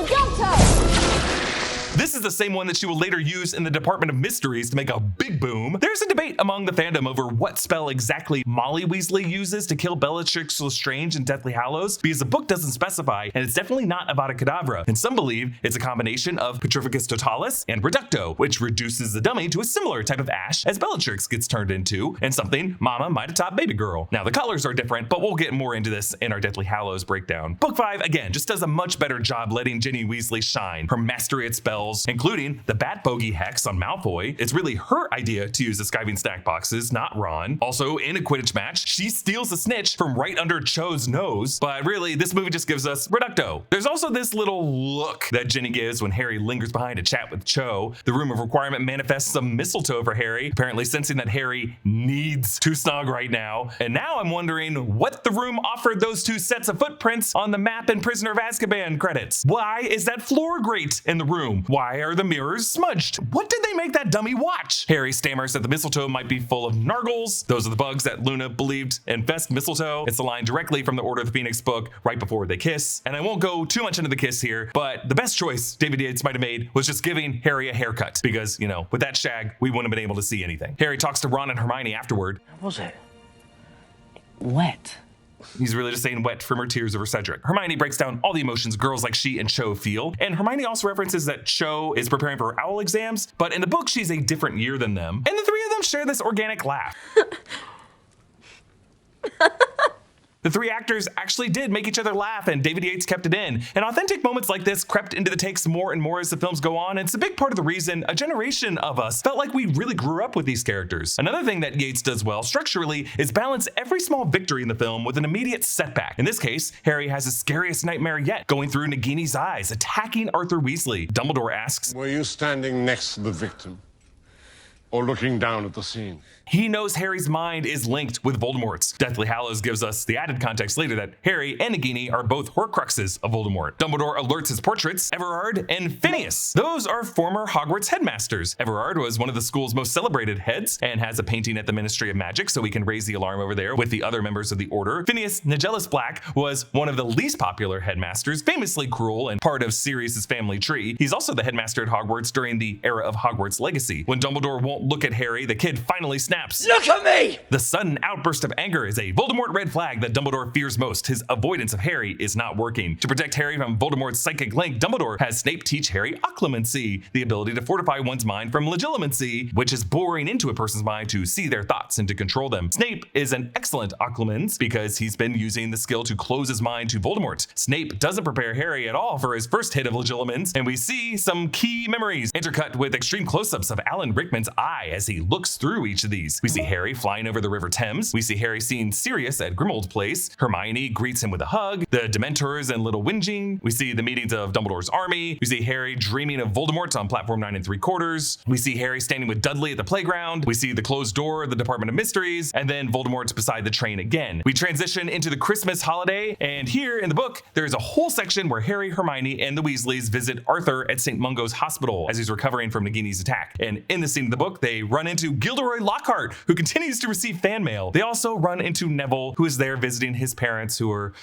This is the same one that she will later use in the Department of Mysteries to make a big boom. There's a debate among the fandom over what spell exactly Molly Weasley uses to kill Bellatrix Lestrange in Deathly Hallows, because the book doesn't specify, and it's definitely not Avada Kedavra. And some believe it's a combination of Petrificus Totalis and Reducto, which reduces the dummy to a similar type of ash as Bellatrix gets turned into, and something Mama might have taught Baby Girl. Now, the colors are different, but we'll get more into this in our Deathly Hallows breakdown. Book 5, again, just does a much better job letting Ginny Weasley shine. Her mastery at spells spells, including the Bat Bogey Hex on Malfoy. It's really her idea to use the skiving snack boxes, not Ron. Also, in a Quidditch match, she steals a snitch from right under Cho's nose, but really, this movie just gives us Reducto. There's also this little look that Ginny gives when Harry lingers behind to chat with Cho. The Room of Requirement manifests some mistletoe for Harry, apparently sensing that Harry needs to snog right now. And now I'm wondering what the room offered those two sets of footprints on the map in Prisoner of Azkaban credits. Why is that floor grate in the room? Why are the mirrors smudged? What did they make that dummy watch? Harry stammers that the mistletoe might be full of nargles. Those are the bugs that Luna believed infest mistletoe. It's a line directly from the Order of the Phoenix book right before they kiss. And I won't go too much into the kiss here, but the best choice David Yates might have made was just giving Harry a haircut because, you know, with that shag, we wouldn't have been able to see anything. Harry talks to Ron and Hermione afterward. How was it? Wet. He's really just saying wet from her tears over Cedric. Hermione breaks down all the emotions girls like she and Cho feel, and Hermione also references that Cho is preparing for her OWL exams, but in the book she's a different year than them, and the three of them share this organic laugh. The three actors actually did make each other laugh, and David Yates kept it in. And authentic moments like this crept into the takes more and more as the films go on, and it's a big part of the reason a generation of us felt like we really grew up with these characters. Another thing that Yates does well structurally is balance every small victory in the film with an immediate setback. In this case, Harry has his scariest nightmare yet, going through Nagini's eyes, attacking Arthur Weasley. Dumbledore asks, Were you standing next to the victim? Or looking down at the scene? He knows Harry's mind is linked with Voldemort's. Deathly Hallows gives us the added context later that Harry and Nagini are both Horcruxes of Voldemort. Dumbledore alerts his portraits, Everard and Phineas. Those are former Hogwarts headmasters. Everard was one of the school's most celebrated heads and has a painting at the Ministry of Magic, so we can raise the alarm over there with the other members of the Order. Phineas Nigellus Black was one of the least popular headmasters, famously cruel and part of Sirius's family tree. He's also the headmaster at Hogwarts during the era of Hogwarts Legacy. When Dumbledore won't look at Harry, the kid finally snaps. Look at me! The sudden outburst of anger is a Voldemort red flag that Dumbledore fears most. His avoidance of Harry is not working. To protect Harry from Voldemort's psychic link, Dumbledore has Snape teach Harry Occlumency, the ability to fortify one's mind from legilimency, which is boring into a person's mind to see their thoughts and to control them. Snape is an excellent Occlumens because he's been using the skill to close his mind to Voldemort. Snape doesn't prepare Harry at all for his first hit of legilimens, and we see some key memories intercut with extreme close-ups of Alan Rickman's eye as he looks through each of these. We see Harry flying over the River Thames. We see Harry seeing Sirius at Grimmauld Place. Hermione greets him with a hug. The Dementors and Little Whinging. We see the meetings of Dumbledore's army. We see Harry dreaming of Voldemort on platform 9 3/4. We see Harry standing with Dudley at the playground. We see the closed door of the Department of Mysteries, and then Voldemort's beside the train again. We transition into the Christmas holiday, and here in the book, there is a whole section where Harry, Hermione, and the Weasleys visit Arthur at St. Mungo's hospital as he's recovering from Nagini's attack. And in the scene of the book, they run into Gilderoy Lockhart, who continues to receive fan mail. They also run into Neville, who is there visiting his parents, who are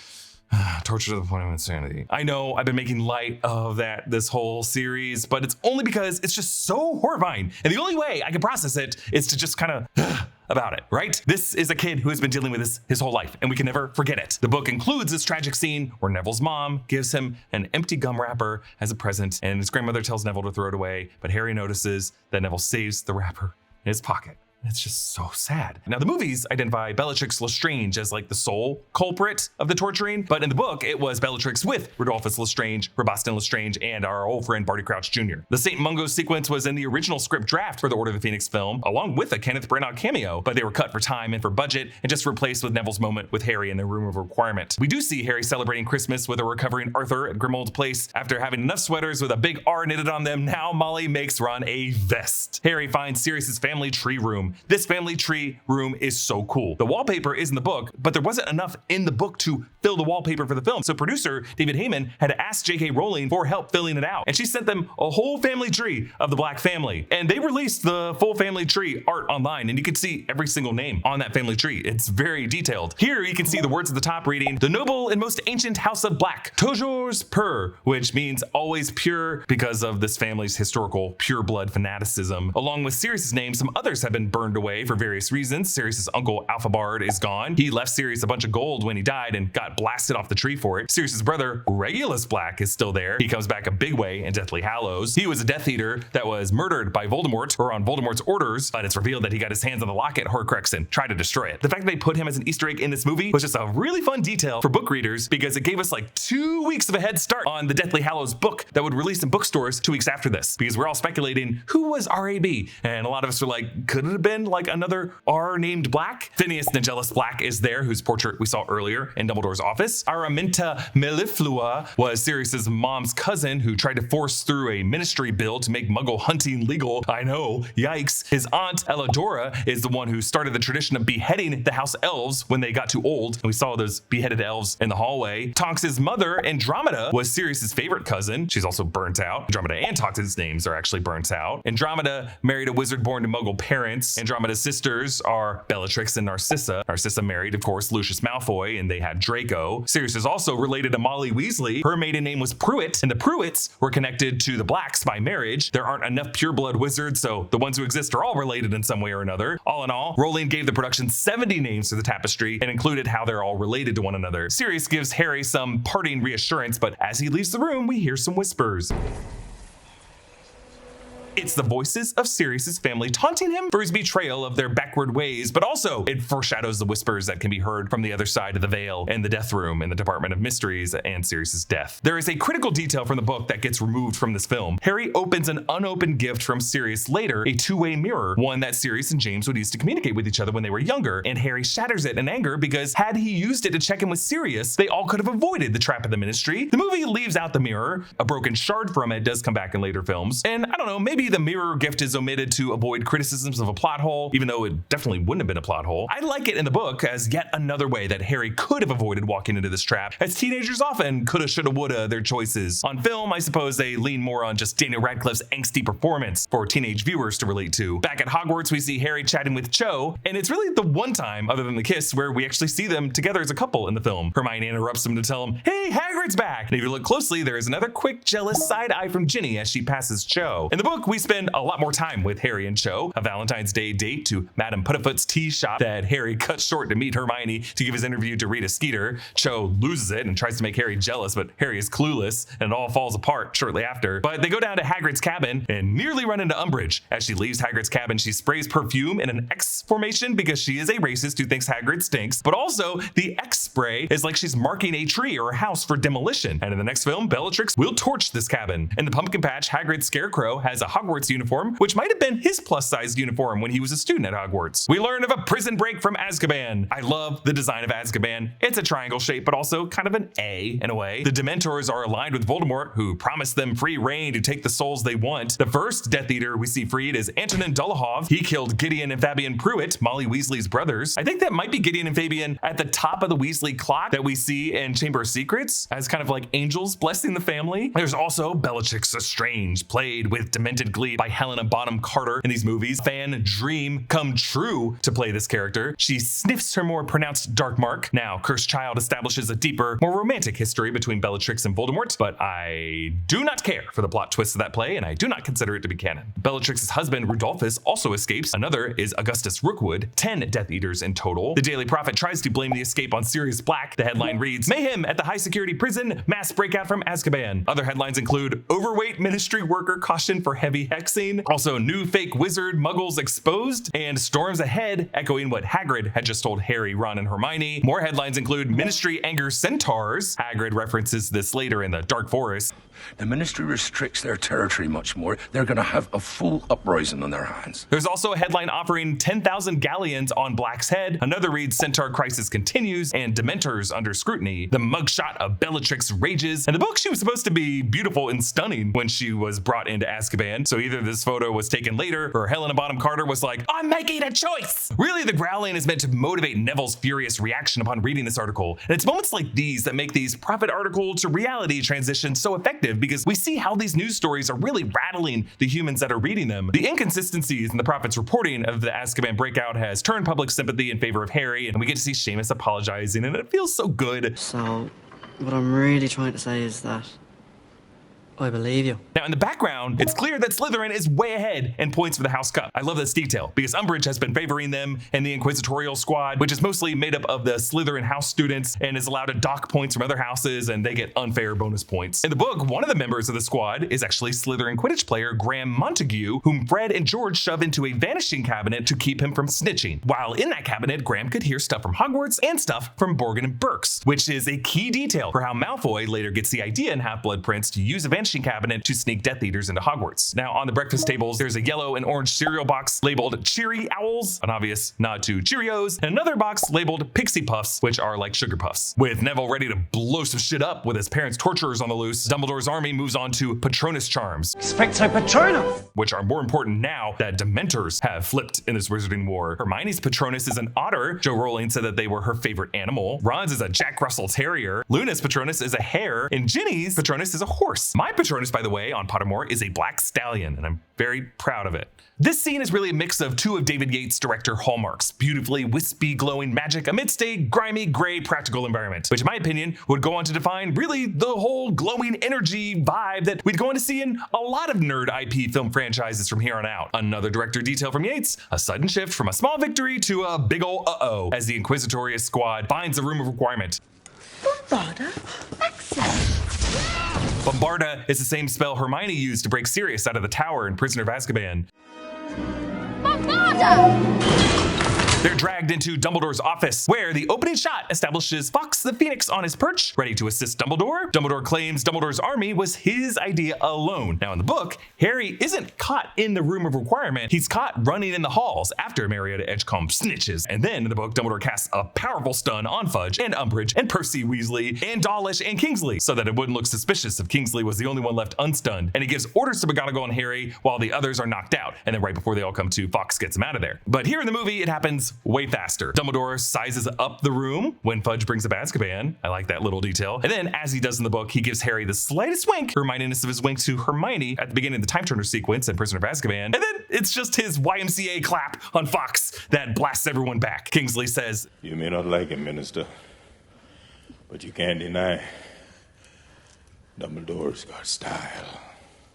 tortured to the point of insanity. I know I've been making light of that this whole series, but it's only because it's just so horrifying. And the only way I can process it is to just kind of about it, right? This is a kid who has been dealing with this his whole life, and we can never forget it. The book includes this tragic scene where Neville's mom gives him an empty gum wrapper as a present, and his grandmother tells Neville to throw it away, but Harry notices that Neville saves the wrapper in his pocket. It's just so sad. Now, the movies identify Bellatrix Lestrange as like the sole culprit of the torturing, but in the book, it was Bellatrix with Rodolphus Lestrange, Robaston Lestrange, and our old friend Barty Crouch Jr. The St. Mungo sequence was in the original script draft for the Order of the Phoenix film, along with a Kenneth Branagh cameo, but they were cut for time and for budget and just replaced with Neville's moment with Harry in the Room of Requirement. We do see Harry celebrating Christmas with a recovering Arthur at Grimmauld Place. After having enough sweaters with a big R knitted on them, now Molly makes Ron a vest. Harry finds Sirius's family tree room. This family tree room is so cool. The wallpaper is in the book, but there wasn't enough in the book to fill the wallpaper for the film. So producer David Heyman had to ask JK Rowling for help filling it out. And she sent them a whole family tree of the Black family. And they released the full family tree art online, and you can see every single name on that family tree. It's very detailed. Here you can see the words at the top reading, "The noble and most ancient house of Black, toujours pur," which means always pure because of this family's historical pure blood fanaticism. Along with Sirius's name, some others have been burned away for various reasons. Sirius's uncle Alphibard is gone. He left Sirius a bunch of gold when he died and got blasted off the tree for it. Sirius's brother Regulus Black is still there. He comes back a big way in Deathly Hallows. He was a Death Eater that was murdered by Voldemort, or on Voldemort's orders, but it's revealed that he got his hands on the locket Horcrux and tried to destroy it. The fact that they put him as an Easter egg in this movie was just a really fun detail for book readers because it gave us like 2 weeks of a head start on the Deathly Hallows book that would release in bookstores 2 weeks after this, because we're all speculating who was R.A.B. and a lot of us were like, could it have been like another R named Black? Phineas Nigellus Black is there, whose portrait we saw earlier in Dumbledore's office. Araminta Melliflua was Sirius's mom's cousin who tried to force through a ministry bill to make Muggle hunting legal. I know, yikes. His aunt Elodora is the one who started the tradition of beheading the house elves when they got too old. And we saw those beheaded elves in the hallway. Tonks's mother, Andromeda, was Sirius's favorite cousin. She's also burnt out. Andromeda and Tonks's names are actually burnt out. Andromeda married a wizard born to Muggle parents. Andromeda's sisters are Bellatrix and Narcissa. Narcissa married, of course, Lucius Malfoy, and they had Draco. Sirius is also related to Molly Weasley. Her maiden name was Pruitt, and the Pruitts were connected to the Blacks by marriage. There aren't enough pureblood wizards, so the ones who exist are all related in some way or another. All in all, Rowling gave the production 70 names for the tapestry and included how they're all related to one another. Sirius gives Harry some parting reassurance, but as he leaves the room, we hear some whispers. It's the voices of Sirius's family taunting him for his betrayal of their backward ways, but also it foreshadows the whispers that can be heard from the other side of the veil in the death room in the Department of Mysteries and Sirius's death. There is a critical detail from the book that gets removed from this film. Harry opens an unopened gift from Sirius later, a two-way mirror, one that Sirius and James would use to communicate with each other when they were younger, and Harry shatters it in anger because had he used it to check in with Sirius, they all could have avoided the trap of the Ministry. The movie leaves out the mirror. A broken shard from it does come back in later films, and I don't know, maybe the mirror gift is omitted to avoid criticisms of a plot hole, even though it definitely wouldn't have been a plot hole. I like it in the book as yet another way that Harry could have avoided walking into this trap, as teenagers often coulda, shoulda, woulda their choices. On film, I suppose they lean more on just Daniel Radcliffe's angsty performance for teenage viewers to relate to. Back at Hogwarts, we see Harry chatting with Cho, and it's really the one time, other than the kiss, where we actually see them together as a couple in the film. Hermione interrupts him to tell him, hey, Hagrid's back! And if you look closely, there is another quick jealous side eye from Ginny as she passes Cho. In the book, we spend a lot more time with Harry and Cho, a Valentine's Day date to Madame Puddifoot's tea shop that Harry cuts short to meet Hermione to give his interview to Rita Skeeter. Cho loses it and tries to make Harry jealous, but Harry is clueless and it all falls apart shortly after. But they go down to Hagrid's cabin and nearly run into Umbridge. As she leaves Hagrid's cabin, she sprays perfume in an X formation because she is a racist who thinks Hagrid stinks, but also the X spray is like she's marking a tree or a house for demolition. And in the next film, Bellatrix will torch this cabin. In the pumpkin patch, Hagrid's scarecrow has a Hogwarts uniform, which might have been his plus-sized uniform when he was a student at Hogwarts. We learn of a prison break from Azkaban. I love the design of Azkaban. It's a triangle shape, but also kind of an A in a way. The Dementors are aligned with Voldemort, who promised them free reign to take the souls they want. The first Death Eater we see freed is Antonin Dolohov. He killed Gideon and Fabian Pruitt, Molly Weasley's brothers. I think that might be Gideon and Fabian at the top of the Weasley clock that we see in Chamber of Secrets as kind of like angels blessing the family. There's also Bellatrix Lestrange, played with demented glee by Helena Bonham Carter in these movies. Fan dream come true to play this character. She sniffs her more pronounced dark mark. Now, Cursed Child establishes a deeper, more romantic history between Bellatrix and Voldemort, but I do not care for the plot twists of that play, and I do not consider it to be canon. Bellatrix's husband, Rudolphus, also escapes. Another is Augustus Rookwood, 10 Death Eaters in total. The Daily Prophet tries to blame the escape on Sirius Black. The headline reads, Mayhem at the high security prison, mass breakout from Azkaban. Other headlines include overweight ministry worker caution for heavy hexing, also new fake wizard muggles exposed, and storms ahead, echoing what Hagrid had just told Harry, Ron, and Hermione. More headlines include ministry anger Centaurs. Hagrid references this later in the Dark Forest. The ministry restricts their territory much more. They're going to have a full uprising on their hands. There's also a headline offering 10,000 galleons on Black's head. Another reads Centaur crisis continues and Dementors under scrutiny. The mugshot of Bellatrix rages. In the book, she was supposed to be beautiful and stunning when she was brought into Azkaban. So either this photo was taken later or Helena Bonham Carter was like, I'm making a choice. Really, the growling is meant to motivate Neville's furious reaction upon reading this article. And it's moments like these that make these prophet article to reality transitions so effective, because we see how these news stories are really rattling the humans that are reading them. The inconsistencies in the prophet's reporting of the Azkaban breakout has turned public sympathy in favor of Harry, and we get to see Seamus apologizing, and it feels so good. So, what I'm really trying to say is that I believe you. Now in the background, it's clear that Slytherin is way ahead and points for the House Cup. I love this detail because Umbridge has been favoring them and the Inquisitorial Squad, which is mostly made up of the Slytherin house students and is allowed to dock points from other houses, and they get unfair bonus points. In the book, one of the members of the squad is actually Slytherin Quidditch player Graham Montague, whom Fred and George shove into a vanishing cabinet to keep him from snitching. While in that cabinet, Graham could hear stuff from Hogwarts and stuff from Borgin and Burkes, which is a key detail for how Malfoy later gets the idea in Half-Blood Prince to use a vanishing cabinet to sneak Death Eaters into Hogwarts. Now on the breakfast tables, there's a yellow and orange cereal box labeled Cheery Owls, an obvious nod to Cheerios, and another box labeled Pixie Puffs, which are like sugar puffs. With Neville ready to blow some shit up with his parents' torturers on the loose, Dumbledore's army moves on to Patronus Charms, Expecto Patronum! which are more important now that Dementors have flipped in this Wizarding War. Hermione's Patronus is an otter. Jo Rowling said that they were her favorite animal. Ron's is a Jack Russell Terrier. Luna's Patronus is a hare, and Ginny's Patronus is a horse. My Patronus, by the way, on Pottermore is a black stallion, and I'm very proud of it. This scene is really a mix of two of David Yates' director hallmarks, beautifully wispy, glowing magic amidst a grimy, gray, practical environment, which in my opinion would go on to define really the whole glowing energy vibe that we'd go on to see in a lot of nerd IP film franchises from here on out. Another director detail from Yates, a sudden shift from a small victory to a big ol' uh-oh as the Inquisitorial Squad finds a room of requirement. Bombarda? Excellent. Bombarda is the same spell Hermione used to break Sirius out of the tower in Prisoner of Azkaban. They're dragged into Dumbledore's office, where the opening shot establishes Fawkes the Phoenix on his perch, ready to assist Dumbledore. Dumbledore claims Dumbledore's army was his idea alone. Now in the book, Harry isn't caught in the room of requirement, he's caught running in the halls after Marietta Edgecombe snitches. And then in the book, Dumbledore casts a powerful stun on Fudge and Umbridge and Percy Weasley and Dawlish and Kingsley, so that it wouldn't look suspicious if Kingsley was the only one left unstunned. And he gives orders to McGonagall and Harry while the others are knocked out. And then right before they all come to, Fawkes gets them out of there. But here in the movie, it happens way faster. Dumbledore sizes up the room when Fudge brings up Azkaban. I like that little detail. And then, as he does in the book, he gives Harry the slightest wink, reminding us of his wink to Hermione at the beginning of the Time Turner sequence in Prisoner of Azkaban. And then it's just his YMCA clap on Fawkes that blasts everyone back. Kingsley says, "You may not like him, Minister, but you can't deny Dumbledore's got style."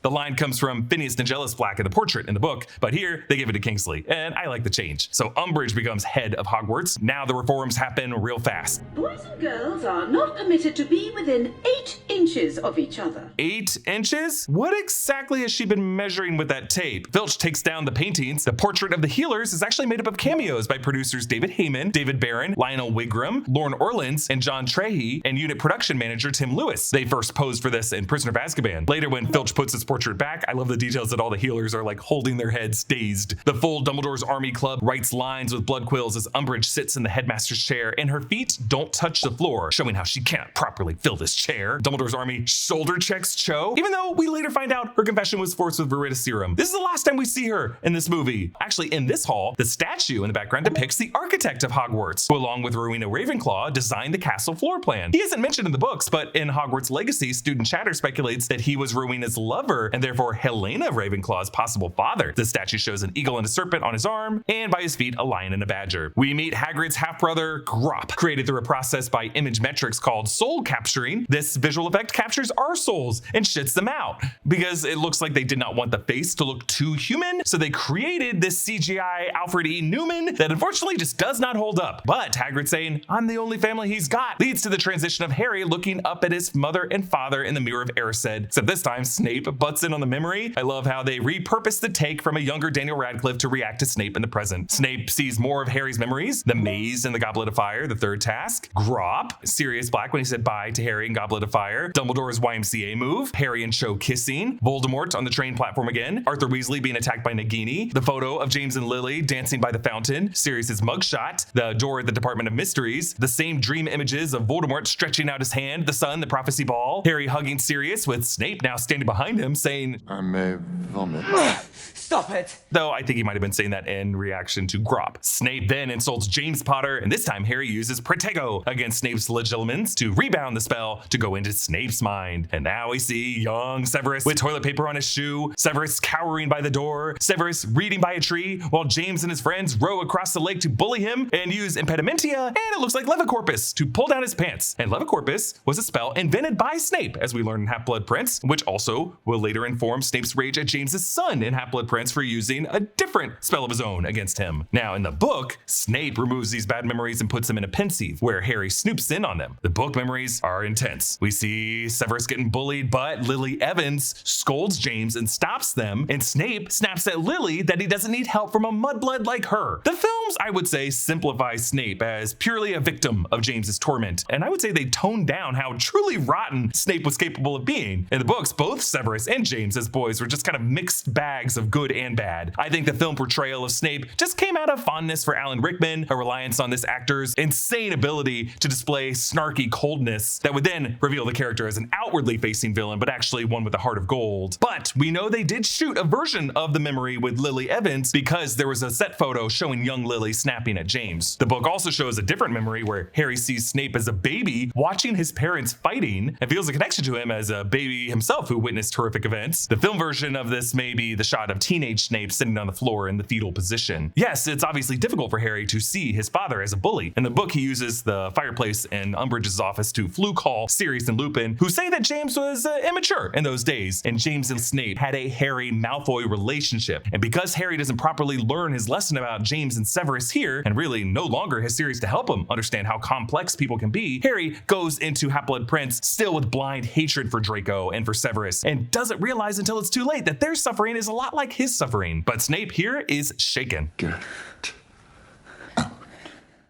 The line comes from Phineas Nigellus Black in the portrait in the book, but here they give it to Kingsley, and I like the change. So Umbridge becomes head of Hogwarts. Now the reforms happen real fast. Boys and girls are not permitted to be within 8 inches of each other. 8 inches? What exactly has she been measuring with that tape? Filch takes down the paintings. The portrait of the healers is actually made up of cameos by producers David Heyman, David Barron, Lionel Wigram, Lauren Orlins, and John Trehy, and unit production manager Tim Lewis. They first posed for this in Prisoner of Azkaban. Later, when Filch puts his portrait back, I love the details that all the healers are like holding their heads dazed. The full Dumbledore's Army Club writes lines with blood quills as Umbridge sits in the headmaster's chair and her feet don't touch the floor, showing how she can't properly fill this chair. Dumbledore's army shoulder checks Cho, even though we later find out her confession was forced with Veritaserum. This is the last time we see her in this movie. Actually, in this hall, the statue in the background depicts the architect of Hogwarts, who along with Rowena Ravenclaw designed the castle floor plan. He isn't mentioned in the books, but in Hogwarts Legacy, student chatter speculates that he was Rowena's lover and therefore Helena Ravenclaw's possible father. The statue shows an eagle and a serpent on his arm, and by his feet, a lion and a badger. We meet Hagrid's half-brother, Grawp, created through a process by Image Metrics called soul capturing. This visual effect captures our souls and shits them out, because it looks like they did not want the face to look too human, so they created this CGI Alfred E. Newman that unfortunately just does not hold up. But Hagrid saying, "I'm the only family he's got," leads to the transition of Harry looking up at his mother and father in the Mirror of Erised, except this time Snape butts in on the memory. I love how they repurposed the take from a younger Daniel Radcliffe to react to Snape in the present. Snape sees more of Harry's memories, the maze and the Goblet of Fire, the third task, Grawp, Sirius Black when he said bye to Harry in Goblet of Fire, Dumbledore's YMCA move, Harry and Cho kissing, Voldemort on the train platform again, Arthur Weasley being attacked by Nagini, the photo of James and Lily dancing by the fountain, Sirius's mugshot, the door at the Department of Mysteries, the same dream images of Voldemort stretching out his hand, the sun, the prophecy ball, Harry hugging Sirius with Snape now standing behind him saying, "I may vomit." Stop it! Though I think he might have been saying that in reaction to Grawp. Snape then insults James Potter, and this time Harry uses Protego against Snape's Legilimens to rebound the spell to go into Snape's mind. And now we see young Severus with toilet paper on his shoe, Severus cowering by the door, Severus reading by a tree, while James and his friends row across the lake to bully him and use Impedimentia, and it looks like Levicorpus to pull down his pants. And Levicorpus was a spell invented by Snape, as we learn in Half-Blood Prince, which also will later informs Snape's rage at James's son in Half-Blood Prince for using a different spell of his own against him. Now, in the book, Snape removes these bad memories and puts them in a pensieve, where Harry snoops in on them. The book memories are intense. We see Severus getting bullied, but Lily Evans scolds James and stops them, and Snape snaps at Lily that he doesn't need help from a mudblood like her. The films, I would say, simplify Snape as purely a victim of James's torment, and I would say they toned down how truly rotten Snape was capable of being. In the books, both Severus and James as boys were just kind of mixed bags of good and bad. I think the film portrayal of Snape just came out of fondness for Alan Rickman, a reliance on this actor's insane ability to display snarky coldness that would then reveal the character as an outwardly facing villain, but actually one with a heart of gold. But we know they did shoot a version of the memory with Lily Evans because there was a set photo showing young Lily snapping at James. The book also shows a different memory where Harry sees Snape as a baby watching his parents fighting and feels a connection to him as a baby himself who witnessed horrific events. The film version of this may be the shot of teenage Snape sitting on the floor in the fetal position. Yes, it's obviously difficult for Harry to see his father as a bully. In the book, he uses the fireplace in Umbridge's office to fluke call Sirius and Lupin, who say that James was immature in those days, and James and Snape had a Harry Malfoy relationship. And because Harry doesn't properly learn his lesson about James and Severus here, and really no longer has Sirius to help him understand how complex people can be, Harry goes into Half-Blood Prince still with blind hatred for Draco and for Severus, and doesn't realize until it's too late that their suffering is a lot like his suffering. But Snape here is shaken.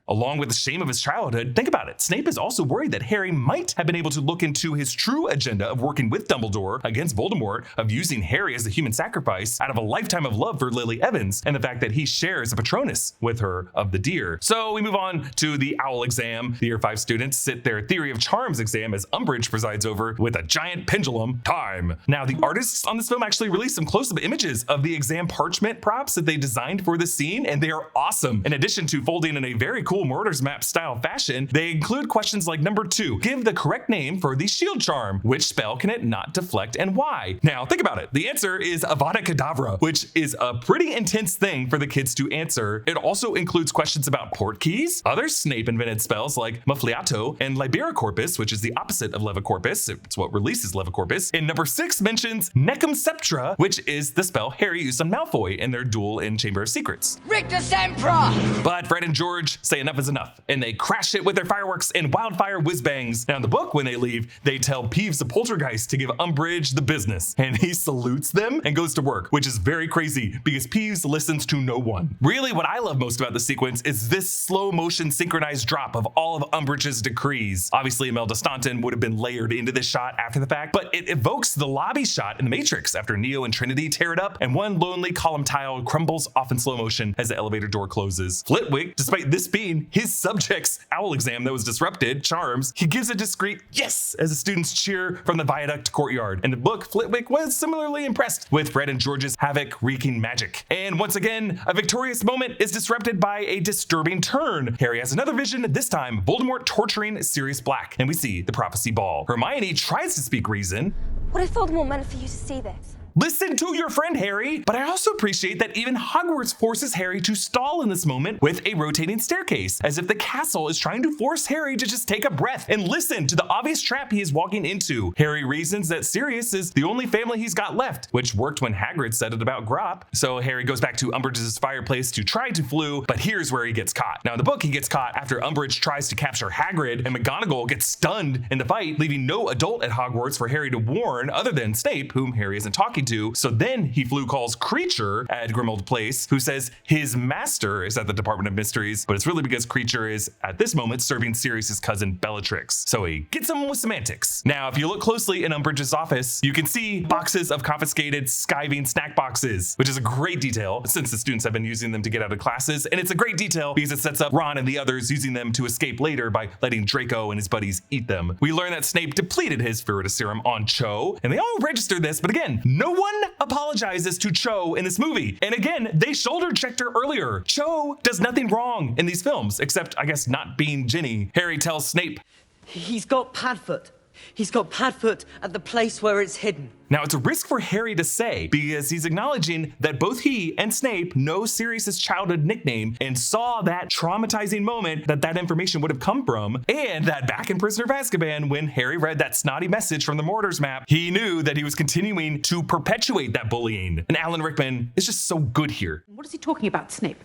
Along with the shame of his childhood, think about it. Snape is also worried that Harry might have been able to look into his true agenda of working with Dumbledore against Voldemort, of using Harry as a human sacrifice out of a lifetime of love for Lily Evans, and the fact that he shares a Patronus with her of the deer. So we move on to the OWL exam. The Year 5 students sit their Theory of Charms exam as Umbridge presides over with a giant pendulum. Time. Now, the artists on this film actually released some close-up images of the exam parchment props that they designed for the scene, and they are awesome. In addition to folding in a very cool Marauders Map style fashion, they include questions like number 2, give the correct name for the shield charm. Which spell can it not deflect and why? Now think about it. The answer is Avada Kedavra, which is a pretty intense thing for the kids to answer. It also includes questions about port keys, other Snape invented spells like Muffliato and Libera Corpus, which is the opposite of Levicorpus. It's what releases Levicorpus. And number 6 mentions Necum Septra, which is the spell Harry used on Malfoy in their duel in Chamber of Secrets. Rictus Sempra! But Fred and George say enough is enough, and they crash it with their fireworks and wildfire whiz-bangs. Now in the book, when they leave, they tell Peeves the Poltergeist to give Umbridge the business, and he salutes them and goes to work, which is very crazy because Peeves listens to no one. Really, what I love most about the sequence is this slow motion synchronized drop of all of Umbridge's decrees. Obviously, Imelda Staunton would have been layered into this shot after the fact, but it evokes the lobby shot in The Matrix after Neo and Trinity tear it up, and one lonely column tile crumbles off in slow motion as the elevator door closes. Flitwick, despite this being his subject's OWL exam that was disrupted, Charms, he gives a discreet yes as the students cheer from the viaduct courtyard. In the book, Flitwick was similarly impressed with Fred and George's havoc-wreaking magic. And once again, a victorious moment is disrupted by a disturbing turn. Harry has another vision, this time Voldemort torturing Sirius Black, and we see the prophecy ball. Hermione tries to speak reason. What if Voldemort meant for you to see this? Listen to your friend, Harry. But I also appreciate that even Hogwarts forces Harry to stall in this moment with a rotating staircase, as if the castle is trying to force Harry to just take a breath and listen to the obvious trap he is walking into. Harry reasons that Sirius is the only family he's got left, which worked when Hagrid said it about Grawp. So Harry goes back to Umbridge's fireplace to try to flee, but here's where he gets caught. Now in the book, he gets caught after Umbridge tries to capture Hagrid, and McGonagall gets stunned in the fight, leaving no adult at Hogwarts for Harry to warn other than Snape, whom Harry isn't talking to. So then he calls Kreacher at Grimmauld Place, who says his master is at the Department of Mysteries, but it's really because Kreacher is at this moment serving Sirius's cousin Bellatrix. So he gets him with semantics. Now, if you look closely in Umbridge's office, you can see boxes of confiscated skiving snack boxes, which is a great detail since the students have been using them to get out of classes. And it's a great detail because it sets up Ron and the others using them to escape later by letting Draco and his buddies eat them. We learn that Snape depleted his Viridiserum on Cho, and they all register this, but again, no one apologizes to Cho in this movie. And again, they shoulder checked her earlier. Cho does nothing wrong in these films, except I guess not being Ginny. Harry tells Snape, He's got Padfoot. He's got Padfoot at the place where it's hidden. Now, it's a risk for Harry to say because he's acknowledging that both he and Snape know Sirius's childhood nickname and saw that traumatizing moment that information would have come from, and that back in Prisoner of Azkaban, when Harry read that snotty message from the Mortars map, he knew that he was continuing to perpetuate that bullying. And Alan Rickman is just so good here. What is he talking about, Snape?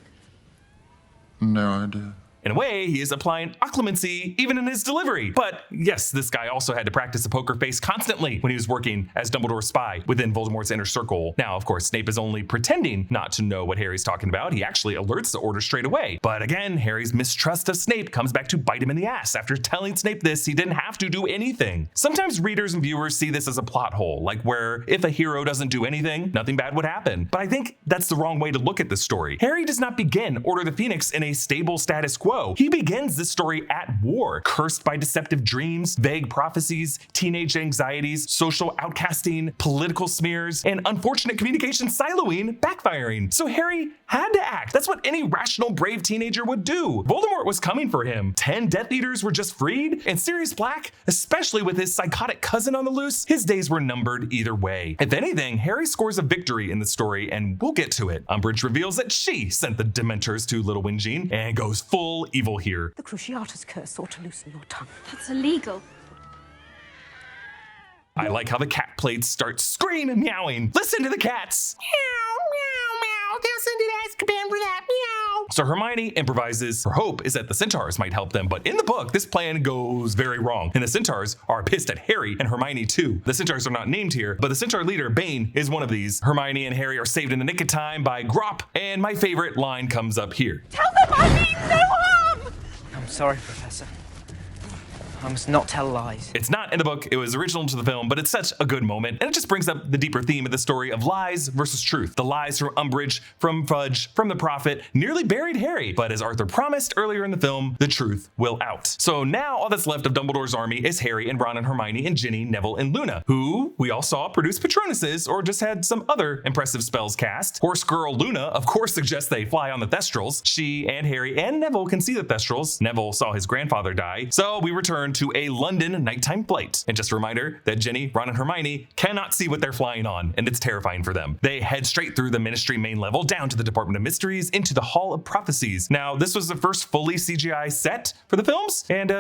No idea. In a way, he is applying occlumency even in his delivery. But yes, this guy also had to practice a poker face constantly when he was working as Dumbledore's spy within Voldemort's inner circle. Now, of course, Snape is only pretending not to know what Harry's talking about. He actually alerts the Order straight away. But again, Harry's mistrust of Snape comes back to bite him in the ass. After telling Snape this, he didn't have to do anything. Sometimes readers and viewers see this as a plot hole, like where if a hero doesn't do anything, nothing bad would happen. But I think that's the wrong way to look at this story. Harry does not begin Order of the Phoenix in a stable status quo. He begins this story at war, cursed by deceptive dreams, vague prophecies, teenage anxieties, social outcasting, political smears, and unfortunate communication siloing backfiring. So Harry had to act. That's what any rational, brave teenager would do. Voldemort was coming for him. 10 Death Eaters were just freed, and Sirius Black, especially with his psychotic cousin on the loose, his days were numbered either way. If anything, Harry scores a victory in the story, and we'll get to it. Umbridge reveals that she sent the Dementors to Little Whingene and goes full evil here. The Cruciatus curse ought to loosen your tongue. That's illegal. I like how the cat plates start screaming, meowing. Listen to the cats. Meow, meow, meow. They'll send it to Azkaban for that. Meow. So Hermione improvises. Her hope is that the Centaurs might help them, but in the book, this plan goes very wrong. And the Centaurs are pissed at Harry and Hermione too. The Centaurs are not named here, but the Centaur leader, Bane, is one of these. Hermione and Harry are saved in the nick of time by Grawp, and my favorite line comes up here. Tell them I mean no harm! I'm sorry, Professor. I must not tell lies. It's not in the book, it was original to the film, but it's such a good moment, and it just brings up the deeper theme of the story of lies versus truth. The lies from Umbridge, from Fudge, from the Prophet, nearly buried Harry, but as Arthur promised earlier in the film, the truth will out. So now all that's left of Dumbledore's army is Harry and Ron and Hermione and Ginny, Neville, and Luna, who we all saw produce Patronuses or just had some other impressive spells cast. Horse Girl Luna, of course, suggests they fly on the Thestrals. She and Harry and Neville can see the Thestrals. Neville saw his grandfather die, so we return to a London nighttime flight. And just a reminder that Ginny, Ron, and Hermione cannot see what they're flying on, and it's terrifying for them. They head straight through the Ministry main level, down to the Department of Mysteries, into the Hall of Prophecies. Now, this was the first fully CGI set for the films, and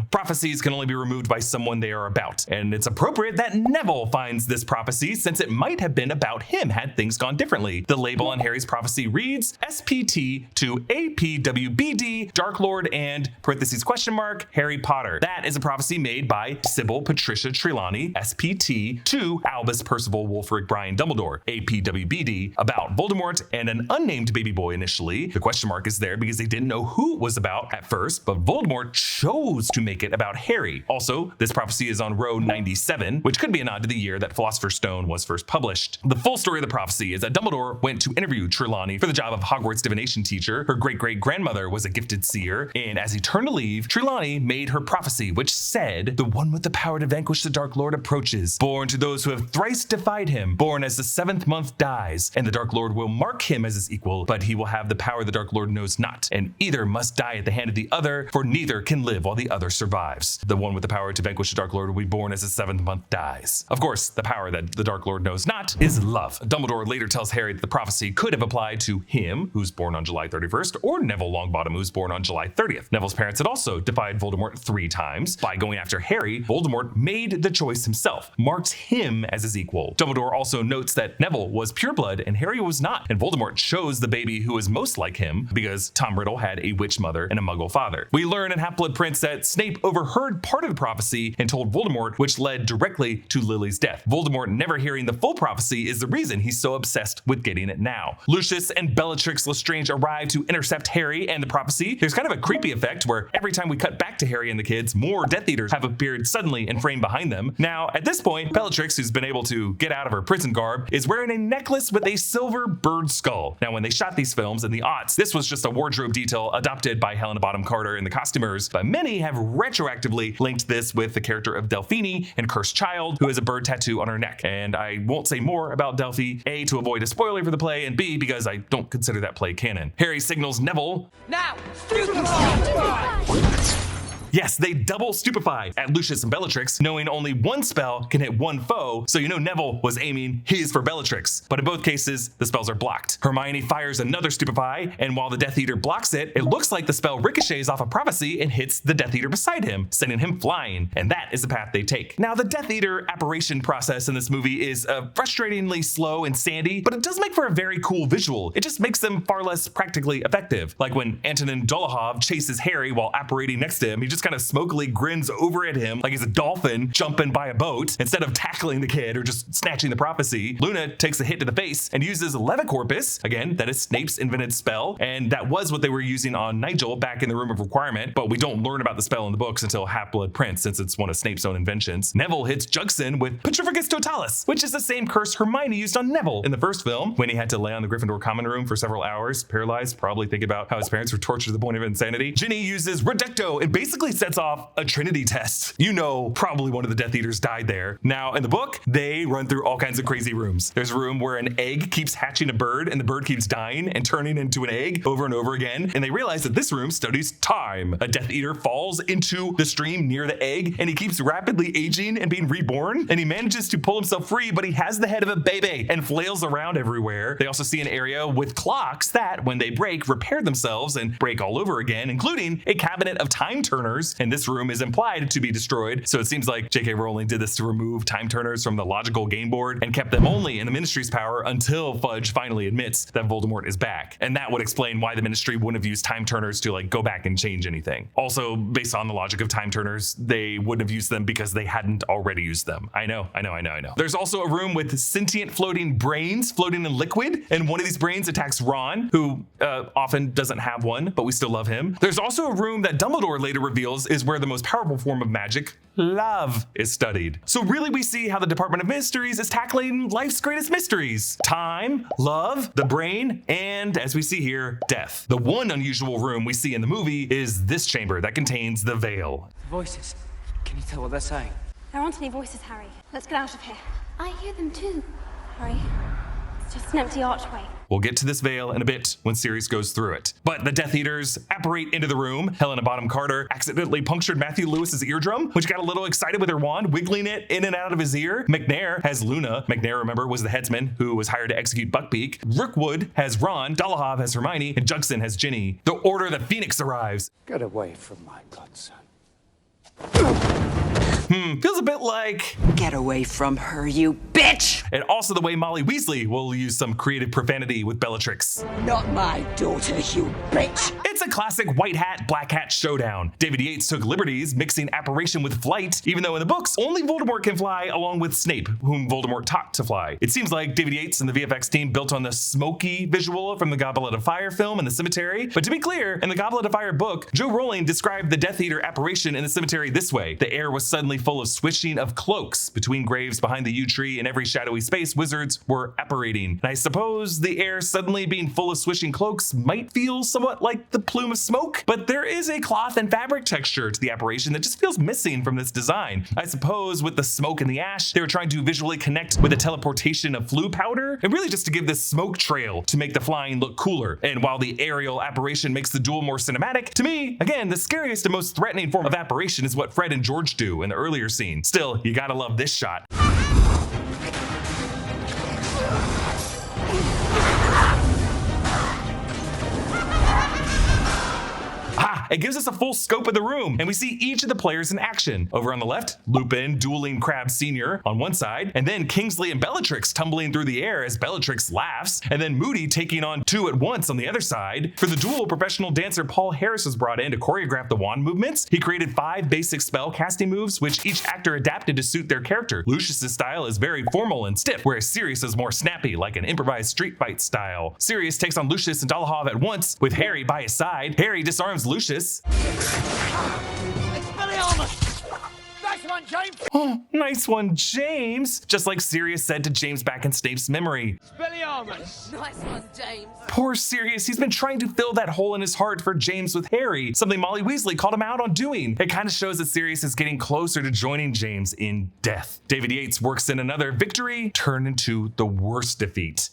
prophecies can only be removed by someone they are about. And it's appropriate that Neville finds this prophecy, since it might have been about him had things gone differently. The label on Harry's prophecy reads SPT to APWBD, Dark Lord, and parentheses question mark, Harry Potter. That is a prophecy made by Sybil Patricia Trelawney, SPT, to Albus Percival Wulfric Brian Dumbledore, APWBD, about Voldemort and an unnamed baby boy initially. The question mark is there because they didn't know who it was about at first, but Voldemort chose to make it about Harry. Also, this prophecy is on row 97, which could be a nod to the year that Philosopher's Stone was first published. The full story of the prophecy is that Dumbledore went to interview Trelawney for the job of Hogwarts divination teacher. Her great-great-grandmother was a gifted seer, and as he turned to leave, Trelawney made her prophecy, which said, "The one with the power to vanquish the Dark Lord approaches. Born to those who have thrice defied him, born as the 7th month dies, and the Dark Lord will mark him as his equal, but he will have the power the Dark Lord knows not, and either must die at the hand of the other, for neither can live while the other survives. The one with the power to vanquish the Dark Lord will be born as the 7th month dies." Of course, the power that the Dark Lord knows not is love. Dumbledore later tells Harry that the prophecy could have applied to him, who's born on July 31st, or Neville Longbottom, who's born on July 30th. Neville's parents had also defied Voldemort 3 times. By going after Harry, Voldemort made the choice himself, marked him as his equal. Dumbledore also notes that Neville was pureblood and Harry was not, and Voldemort chose the baby who was most like him because Tom Riddle had a witch mother and a muggle father. We learn in Half-Blood Prince that Snape overheard part of the prophecy and told Voldemort, which led directly to Lily's death. Voldemort never hearing the full prophecy is the reason he's so obsessed with getting it now. Lucius and Bellatrix Lestrange arrive to intercept Harry and the prophecy. There's kind of a creepy effect where every time we cut back to Harry and the kids, more Death Eaters have appeared suddenly and framed behind them. Now, at this point, Bellatrix, who's been able to get out of her prison garb, is wearing a necklace with a silver bird skull. Now, when they shot these films in the aughts, this was just a wardrobe detail adopted by Helena Bonham Carter and the costumers, but many have retroactively linked this with the character of Delphine and Cursed Child, who has a bird tattoo on her neck. And I won't say more about Delphi, A, to avoid a spoiler for the play, and B, because I don't consider that play canon. Harry signals Neville, Now! Yes, they double stupefy at Lucius and Bellatrix, knowing only one spell can hit one foe, so you know Neville was aiming his for Bellatrix. But in both cases, the spells are blocked. Hermione fires another stupefy, and while the Death Eater blocks it, it looks like the spell ricochets off a prophecy and hits the Death Eater beside him, sending him flying, and that is the path they take. Now, the Death Eater apparition process in this movie is frustratingly slow and sandy, but it does make for a very cool visual. It just makes them far less practically effective. Like when Antonin Dolohov chases Harry while apparating next to him, he just kind of smokily grins over at him like he's a dolphin jumping by a boat instead of tackling the kid or just snatching the prophecy. Luna takes a hit to the face and uses Levicorpus, again, that is Snape's invented spell, and that was what they were using on Nigel back in the Room of Requirement, but we don't learn about the spell in the books until Half-Blood Prince, since it's one of Snape's own inventions. Neville hits Jugson with Petrificus Totalis, which is the same curse Hermione used on Neville in the first film when he had to lay on the Gryffindor common room for several hours, paralyzed, probably thinking about how his parents were tortured to the point of insanity. Ginny uses Redecto and basically sets off a Trinity test. You know, probably one of the Death Eaters died there. Now, in the book, they run through all kinds of crazy rooms. There's a room where an egg keeps hatching a bird and the bird keeps dying and turning into an egg over and over again. And they realize that this room studies time. A Death Eater falls into the stream near the egg and he keeps rapidly aging and being reborn. And he manages to pull himself free, but he has the head of a baby and flails around everywhere. They also see an area with clocks that, when they break, repair themselves and break all over again, including a cabinet of time turners. And this room is implied to be destroyed. So it seems like JK Rowling did this to remove time turners from the logical game board and kept them only in the Ministry's power until Fudge finally admits that Voldemort is back. And that would explain why the Ministry wouldn't have used time turners to go back and change anything. Also, based on the logic of time turners, they wouldn't have used them because they hadn't already used them. I know. There's also a room with sentient floating brains floating in liquid, and one of these brains attacks Ron, who often doesn't have one, but we still love him. There's also a room that Dumbledore later reveals is where the most powerful form of magic, love, is studied. So really we see how the Department of Mysteries is tackling life's greatest mysteries: time, love, the brain, and, as we see here, death. The one unusual room we see in the movie is this chamber that contains the Veil. Voices. Can you tell what they're saying? There aren't any voices, Harry. Let's get out of here. I hear them too. Harry, it's just an empty archway. We'll get to this veil in a bit when Sirius goes through it. But the Death Eaters apparate into the room. Helena Bonham Carter accidentally punctured Matthew Lewis's eardrum, which got a little excited with her wand, wiggling it in and out of his ear. McNair has Luna. McNair, remember, was the headsman who was hired to execute Buckbeak. Rookwood has Ron. Dolohov has Hermione. And Jugson has Ginny. The Order of the Phoenix arrives. Get away from my godson. Feels a bit like... Get away from her, you bitch! And also the way Molly Weasley will use some creative profanity with Bellatrix. Not my daughter, you bitch! It's a classic white hat, black hat showdown. David Yates took liberties mixing apparition with flight, even though in the books, only Voldemort can fly along with Snape, whom Voldemort taught to fly. It seems like David Yates and the VFX team built on the smoky visual from the Goblet of Fire film in the cemetery. But to be clear, in the Goblet of Fire book, Joe Rowling described the Death Eater apparition in the cemetery this way: the air was suddenly full of swishing of cloaks between graves behind the yew tree. In every shadowy space, wizards were apparating. And I suppose the air suddenly being full of swishing cloaks might feel somewhat like the plume of smoke, but there is a cloth and fabric texture to the apparition that just feels missing from this design. I suppose with the smoke and the ash, they were trying to visually connect with the teleportation of flue powder, and really just to give this smoke trail to make the flying look cooler. And while the aerial apparition makes the duel more cinematic, to me, again, the scariest and most threatening form of apparition is what Fred and George do in the earlier scene. Still, you gotta love this shot. It gives us a full scope of the room, and we see each of the players in action. Over on the left, Lupin dueling Crabbe Sr. on one side, and then Kingsley and Bellatrix tumbling through the air as Bellatrix laughs, and then Moody taking on two at once on the other side. For the duel, professional dancer Paul Harris was brought in to choreograph the wand movements. He created 5 basic spell casting moves, which each actor adapted to suit their character. Lucius's style is very formal and stiff, whereas Sirius is more snappy, like an improvised street fight style. Sirius takes on Lucius and Dolohov at once, with Harry by his side. Harry disarms Lucius. Expelliarmus! Nice one, James! Oh, nice one, James! Just like Sirius said to James back in Snape's memory. Expelliarmus! Nice one, James. Poor Sirius, he's been trying to fill that hole in his heart for James with Harry, something Molly Weasley called him out on doing. It kind of shows that Sirius is getting closer to joining James in death. David Yates works in another victory, turned into the worst defeat.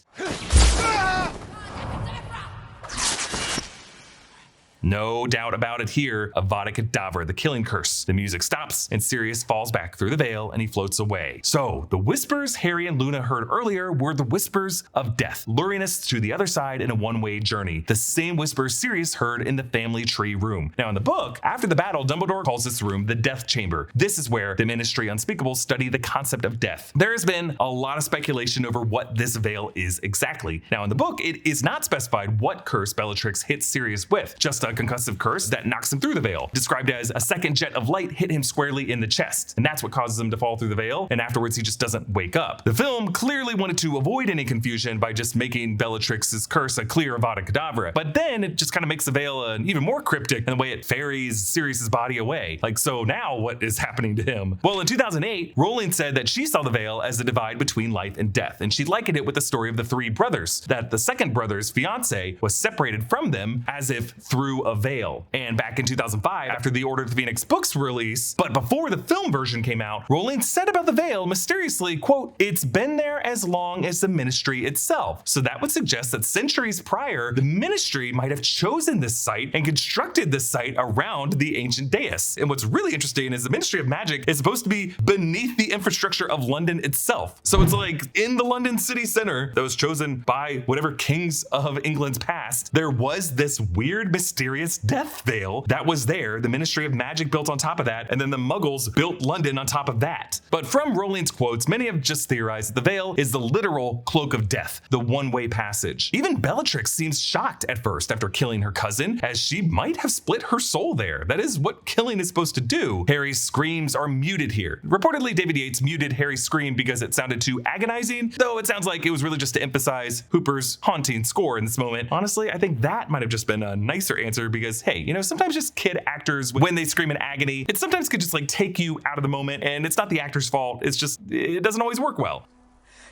No doubt about it here, Avada Kedavra, the killing curse. The music stops and Sirius falls back through the veil and he floats away. So the whispers Harry and Luna heard earlier were the whispers of death, luring us to the other side in a one-way journey. The same whispers Sirius heard in the family tree room. Now in the book, after the battle, Dumbledore calls this room the Death Chamber. This is where the Ministry Unspeakable study the concept of death. There has been a lot of speculation over what this veil is exactly. Now in the book, it is not specified what curse Bellatrix hits Sirius with, just a concussive curse that knocks him through the veil, described as a second jet of light hit him squarely in the chest, and that's what causes him to fall through the veil, and afterwards he just doesn't wake up. The film clearly wanted to avoid any confusion by just making Bellatrix's curse a clear Avada Kedavra, but then it just kind of makes the veil even more cryptic in the way it ferries Sirius's body away. Like, so now what is happening to him? Well, in 2008, Rowling said that she saw the veil as the divide between life and death, and she likened it with the story of the three brothers, that the second brother's fiance was separated from them as if through a veil. And back in 2005, after the Order of the Phoenix books release, but before the film version came out, Rowling said about the veil mysteriously, quote, "It's been there as long as the Ministry itself." So that would suggest that centuries prior, the Ministry might have chosen this site and constructed this site around the ancient dais. And what's really interesting is the Ministry of Magic is supposed to be beneath the infrastructure of London itself. So it's like in the London city center that was chosen by whatever kings of England's past, there was this weird, mysterious death veil that was there. The Ministry of Magic built on top of that, and then the Muggles built London on top of that. But from Rowling's quotes, many have just theorized that the veil is the literal cloak of death, the one-way passage. Even Bellatrix seems shocked at first after killing her cousin, as she might have split her soul there. That is what killing is supposed to do. Harry's screams are muted here. Reportedly, David Yates muted Harry's scream because it sounded too agonizing, though it sounds like it was really just to emphasize Hooper's haunting score in this moment. Honestly, I think that might have just been a nicer answer because, hey, you know, sometimes just kid actors, when they scream in agony, it sometimes could just like take you out of the moment, and it's not the actor's fault. It's just, it doesn't always work well.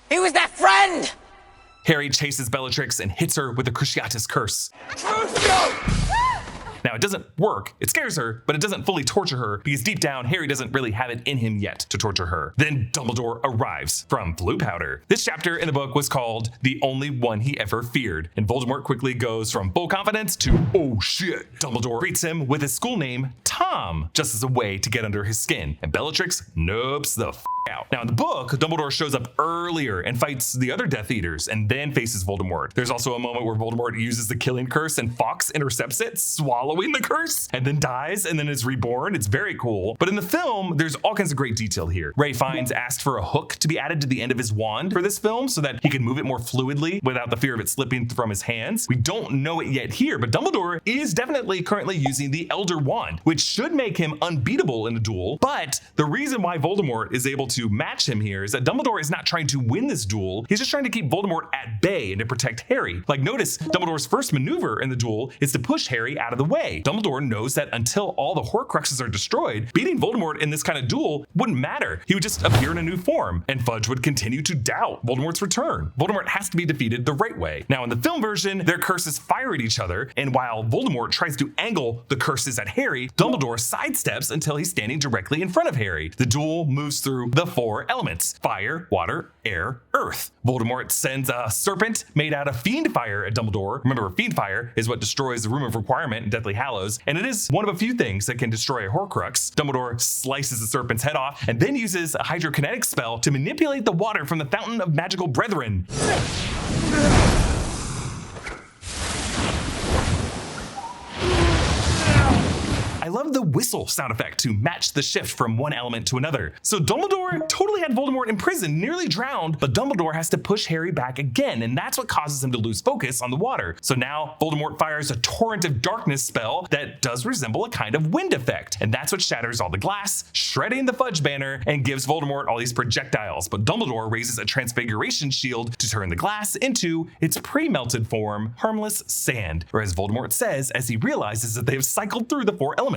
He was their friend! Harry chases Bellatrix and hits her with the Cruciatus curse. Now, it doesn't work. It scares her, but it doesn't fully torture her because deep down, Harry doesn't really have it in him yet to torture her. Then Dumbledore arrives from Blue Powder. This chapter in the book was called The Only One He Ever Feared, and Voldemort quickly goes from full confidence to, oh shit. Dumbledore greets him with his school name, Tom, just as a way to get under his skin, and Bellatrix nopes the out. Now in the book, Dumbledore shows up earlier and fights the other Death Eaters and then faces Voldemort. There's also a moment where Voldemort uses the killing curse and Fawkes intercepts it, swallowing the curse, and then dies and then is reborn. It's very cool. But in the film, there's all kinds of great detail here. Ralph Fiennes asked for a hook to be added to the end of his wand for this film so that he could move it more fluidly without the fear of it slipping from his hands. We don't know it yet here, but Dumbledore is definitely currently using the Elder Wand, which should make him unbeatable in a duel. But the reason why Voldemort is able to match him here is that Dumbledore is not trying to win this duel. He's just trying to keep Voldemort at bay and to protect Harry. Like, notice Dumbledore's first maneuver in the duel is to push Harry out of the way. Dumbledore knows that until all the Horcruxes are destroyed, beating Voldemort in this kind of duel wouldn't matter. He would just appear in a new form, and Fudge would continue to doubt Voldemort's return. Voldemort has to be defeated the right way. Now, in the film version, their curses fire at each other, and while Voldemort tries to angle the curses at Harry, Dumbledore sidesteps until he's standing directly in front of Harry. The duel moves through the four elements: fire, water, air, earth. Voldemort sends a serpent made out of fiend fire at Dumbledore. Remember, fiend fire is what destroys the Room of Requirement in Deathly Hallows, and it is one of a few things that can destroy a Horcrux. Dumbledore slices the serpent's head off and then uses a hydrokinetic spell to manipulate the water from the Fountain of Magical Brethren. I love the whistle sound effect to match the shift from one element to another. So Dumbledore totally had Voldemort in prison, nearly drowned, but Dumbledore has to push Harry back again, and that's what causes him to lose focus on the water. So now Voldemort fires a torrent of darkness spell that does resemble a kind of wind effect, and that's what shatters all the glass, shredding the Fudge Banner, and gives Voldemort all these projectiles. But Dumbledore raises a transfiguration shield to turn the glass into its pre-melted form, harmless sand, or as Voldemort says as he realizes that they have cycled through the four elements.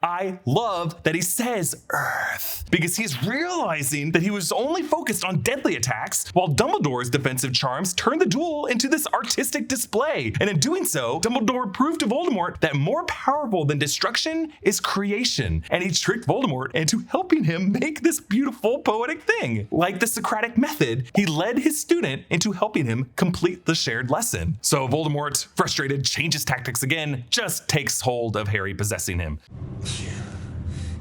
I love that he says Earth, because he's realizing that he was only focused on deadly attacks, while Dumbledore's defensive charms turned the duel into this artistic display. And in doing so, Dumbledore proved to Voldemort that more powerful than destruction is creation, and he tricked Voldemort into helping him make this beautiful poetic thing. Like the Socratic method, he led his student into helping him complete the shared lesson. So Voldemort, frustrated, changes tactics again, just takes hold of Harry, possessing him.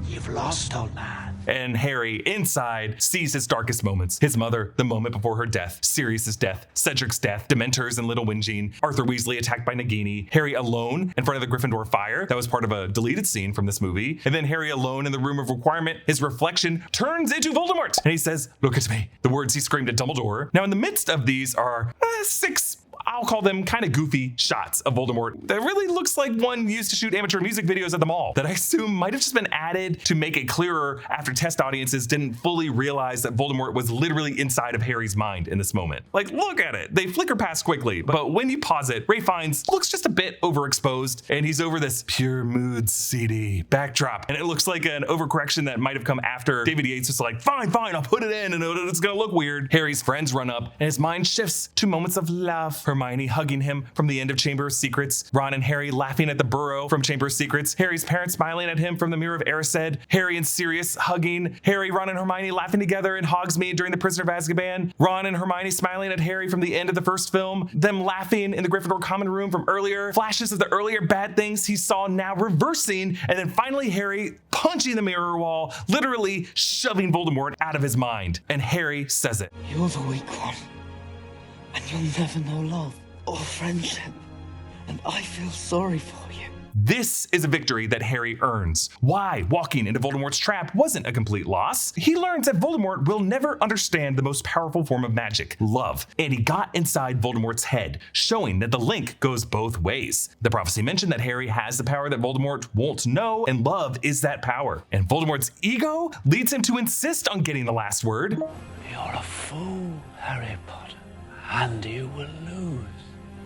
You've lost, old man. And Harry, inside, sees his darkest moments. His mother, the moment before her death, Sirius's death, Cedric's death, Dementors and Little Whinging, Arthur Weasley attacked by Nagini, Harry alone in front of the Gryffindor fire. That was part of a deleted scene from this movie. And then Harry alone in the room of requirement, his reflection turns into Voldemort. And he says, "Look at me," the words he screamed at Dumbledore. Now in the midst of these are 6, I'll call them kind of goofy shots of Voldemort that really looks like one used to shoot amateur music videos at the mall, that I assume might have just been added to make it clearer after test audiences didn't fully realize that Voldemort was literally inside of Harry's mind in this moment. Like, look at it. They flicker past quickly, but when you pause it, Ray finds looks just a bit overexposed, and he's over this pure mood CD backdrop, and it looks like an overcorrection that might have come after David Yates was like, fine, I'll put it in, and it's gonna look weird. Harry's friends run up, and his mind shifts to moments of love. Hermione hugging him from the end of Chamber of Secrets, Ron and Harry laughing at the burrow from Chamber of Secrets, Harry's parents smiling at him from the Mirror of Erised, Harry and Sirius hugging, Harry, Ron, and Hermione laughing together in Hogsmeade during the Prisoner of Azkaban, Ron and Hermione smiling at Harry from the end of the first film, them laughing in the Gryffindor common room from earlier, flashes of the earlier bad things he saw now reversing, and then finally Harry punching the mirror wall, literally shoving Voldemort out of his mind. And Harry says it. You're the weak one, and you'll never know love or friendship, and I feel sorry for you. This is a victory that Harry earns. Why walking into Voldemort's trap wasn't a complete loss. He learns that Voldemort will never understand the most powerful form of magic, love, and he got inside Voldemort's head, showing that the link goes both ways. The prophecy mentioned that Harry has the power that Voldemort won't know, and love is that power. And Voldemort's ego leads him to insist on getting the last word. You're a fool, Harry Potter, and you will lose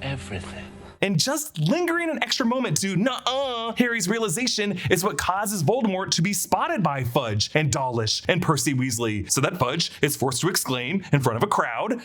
everything. And just lingering an extra moment to nuh-uh, Harry's realization is what causes Voldemort to be spotted by Fudge and Dawlish and Percy Weasley, so that Fudge is forced to exclaim in front of a crowd,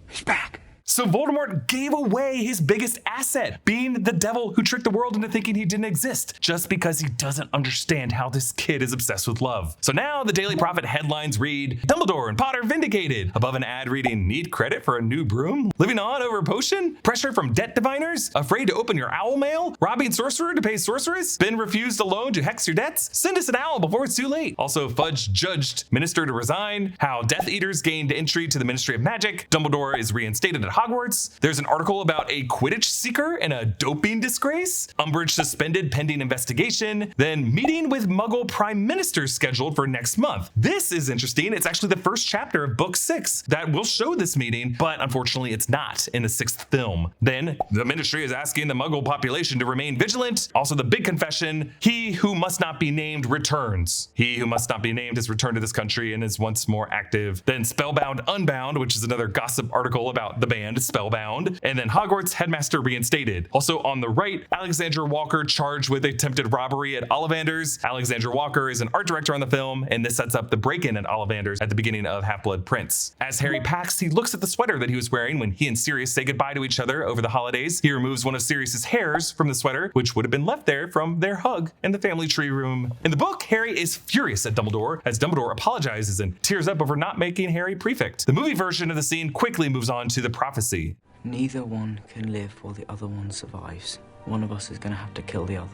"He's back!" So Voldemort gave away his biggest asset, being the devil who tricked the world into thinking he didn't exist, just because he doesn't understand how this kid is obsessed with love. So now the Daily Prophet headlines read, Dumbledore and Potter vindicated. Above an ad reading, need credit for a new broom? Living on over a potion? Pressure from debt diviners? Afraid to open your owl mail? Robbing sorcerer to pay sorceress? Been refused a loan to hex your debts? Send us an owl before it's too late. Also, Fudge judged minister to resign. How Death Eaters gained entry to the Ministry of Magic. Dumbledore is reinstated at Hogwarts. There's an article about a Quidditch seeker and a doping disgrace. Umbridge suspended pending investigation. Then meeting with Muggle Prime Minister scheduled for next month. This is interesting. It's actually the first chapter of Book 6 that will show this meeting, but unfortunately it's not in the 6th film. Then the Ministry is asking the Muggle population to remain vigilant. Also the big confession, he who must not be named returns. He who must not be named has returned to this country and is once more active. Then Spellbound Unbound, which is another gossip article about the band Spellbound. And then Hogwarts headmaster reinstated. Also on the right, Alexandra Walker charged with attempted robbery at Ollivander's. Alexandra Walker is an art director on the film, and this sets up the break-in at Ollivander's at the beginning of Half-Blood Prince. As Harry packs, he looks at the sweater that he was wearing when he and Sirius say goodbye to each other over the holidays. He removes one of Sirius's hairs from the sweater, which would have been left there from their hug in the family tree room. In the book, Harry is furious at Dumbledore as Dumbledore apologizes and tears up over not making Harry prefect. The movie version of the scene quickly moves on to the prophecy. Neither one can live while the other one survives. One of us is going to have to kill the other.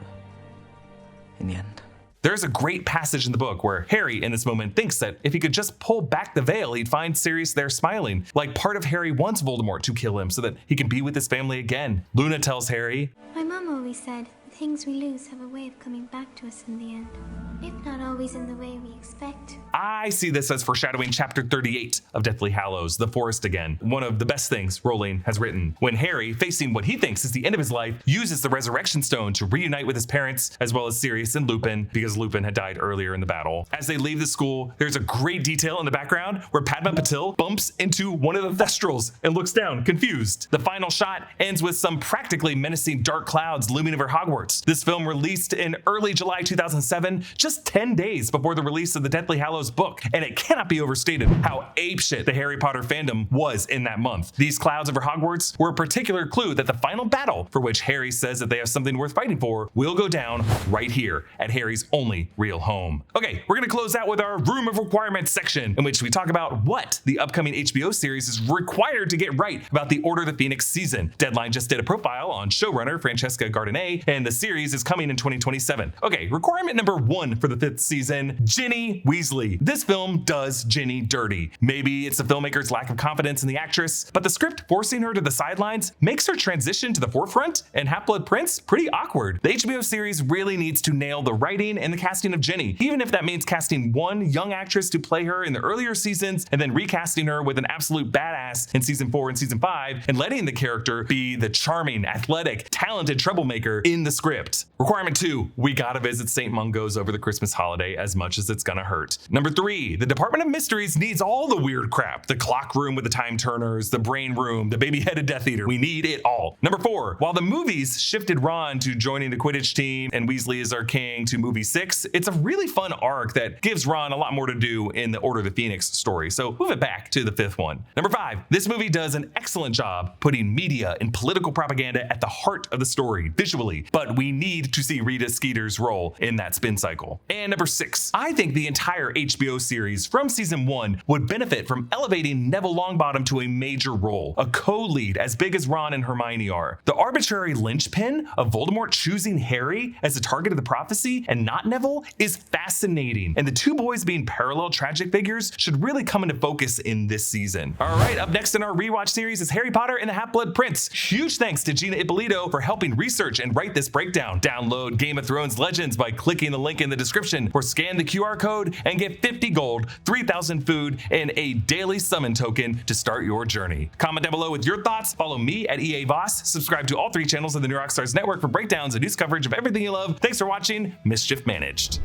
In the end. There's a great passage in the book where Harry, in this moment, thinks that if he could just pull back the veil, he'd find Sirius there smiling. Like part of Harry wants Voldemort to kill him so that he can be with his family again. Luna tells Harry, My mum always said, the things we lose have a way of coming back to us in the end. If not always in the way we expect. I see this as foreshadowing chapter 38 of Deathly Hallows, The Forest Again, one of the best things Rowling has written. When Harry, facing what he thinks is the end of his life, uses the Resurrection Stone to reunite with his parents, as well as Sirius and Lupin, because Lupin had died earlier in the battle. As they leave the school, there's a great detail in the background where Padma Patil bumps into one of the Thestrals and looks down, confused. The final shot ends with some practically menacing dark clouds looming over Hogwarts. This film released in early July 2007, just 10 days before the release of the Deathly Hallows book, and it cannot be overstated how apeshit the Harry Potter fandom was in that month. These clouds over Hogwarts were a particular clue that the final battle, for which Harry says that they have something worth fighting for, will go down right here at Harry's only real home. Okay, we're gonna close out with our Room of Requirements section, in which we talk about what the upcoming HBO series is required to get right about the Order of the Phoenix season. Deadline just did a profile on showrunner Francesca Gardinet, and the series is coming in 2027. Okay, requirement number 1 for the 5th season, Ginny Weasley. This film does Ginny dirty. Maybe it's the filmmaker's lack of confidence in the actress, but the script forcing her to the sidelines makes her transition to the forefront and Half-Blood Prince pretty awkward. The HBO series really needs to nail the writing and the casting of Ginny, even if that means casting one young actress to play her in the earlier seasons and then recasting her with an absolute badass in season 4 and season 5 and letting the character be the charming, athletic, talented troublemaker in the script. Requirement 2, we gotta visit St. Mungo's over the Christmas holiday as much as it's gonna hurt. Number 3, the Department of Mysteries needs all the weird crap. The clock room with the time turners, the brain room, the baby-headed Death Eater. We need it all. Number 4, while the movies shifted Ron to joining the Quidditch team and Weasley is our king to movie 6, it's a really fun arc that gives Ron a lot more to do in the Order of the Phoenix story, so move it back to the 5th one. Number 5, this movie does an excellent job putting media and political propaganda at the heart of the story visually, but we need to see Rita Skeeter's role in that spin cycle. And number 6, I think the entire HBO series from season 1 would benefit from elevating Neville Longbottom to a major role, a co-lead as big as Ron and Hermione are. The arbitrary linchpin of Voldemort choosing Harry as the target of the prophecy and not Neville is fascinating, and the two boys being parallel tragic figures should really come into focus in this season. All right, up next in our rewatch series is Harry Potter and the Half-Blood Prince. Huge thanks to Gina Ippolito for helping research and write this breakdown. Download Game of Thrones Legends by clicking the link in the description or scan the QR code and get 50 gold, 3,000 food, and a daily summon token to start your journey. Comment down below with your thoughts, follow me at EA Voss, subscribe to all 3 channels of the New Rockstars Network for breakdowns and news coverage of everything you love. Thanks for watching, Mischief Managed.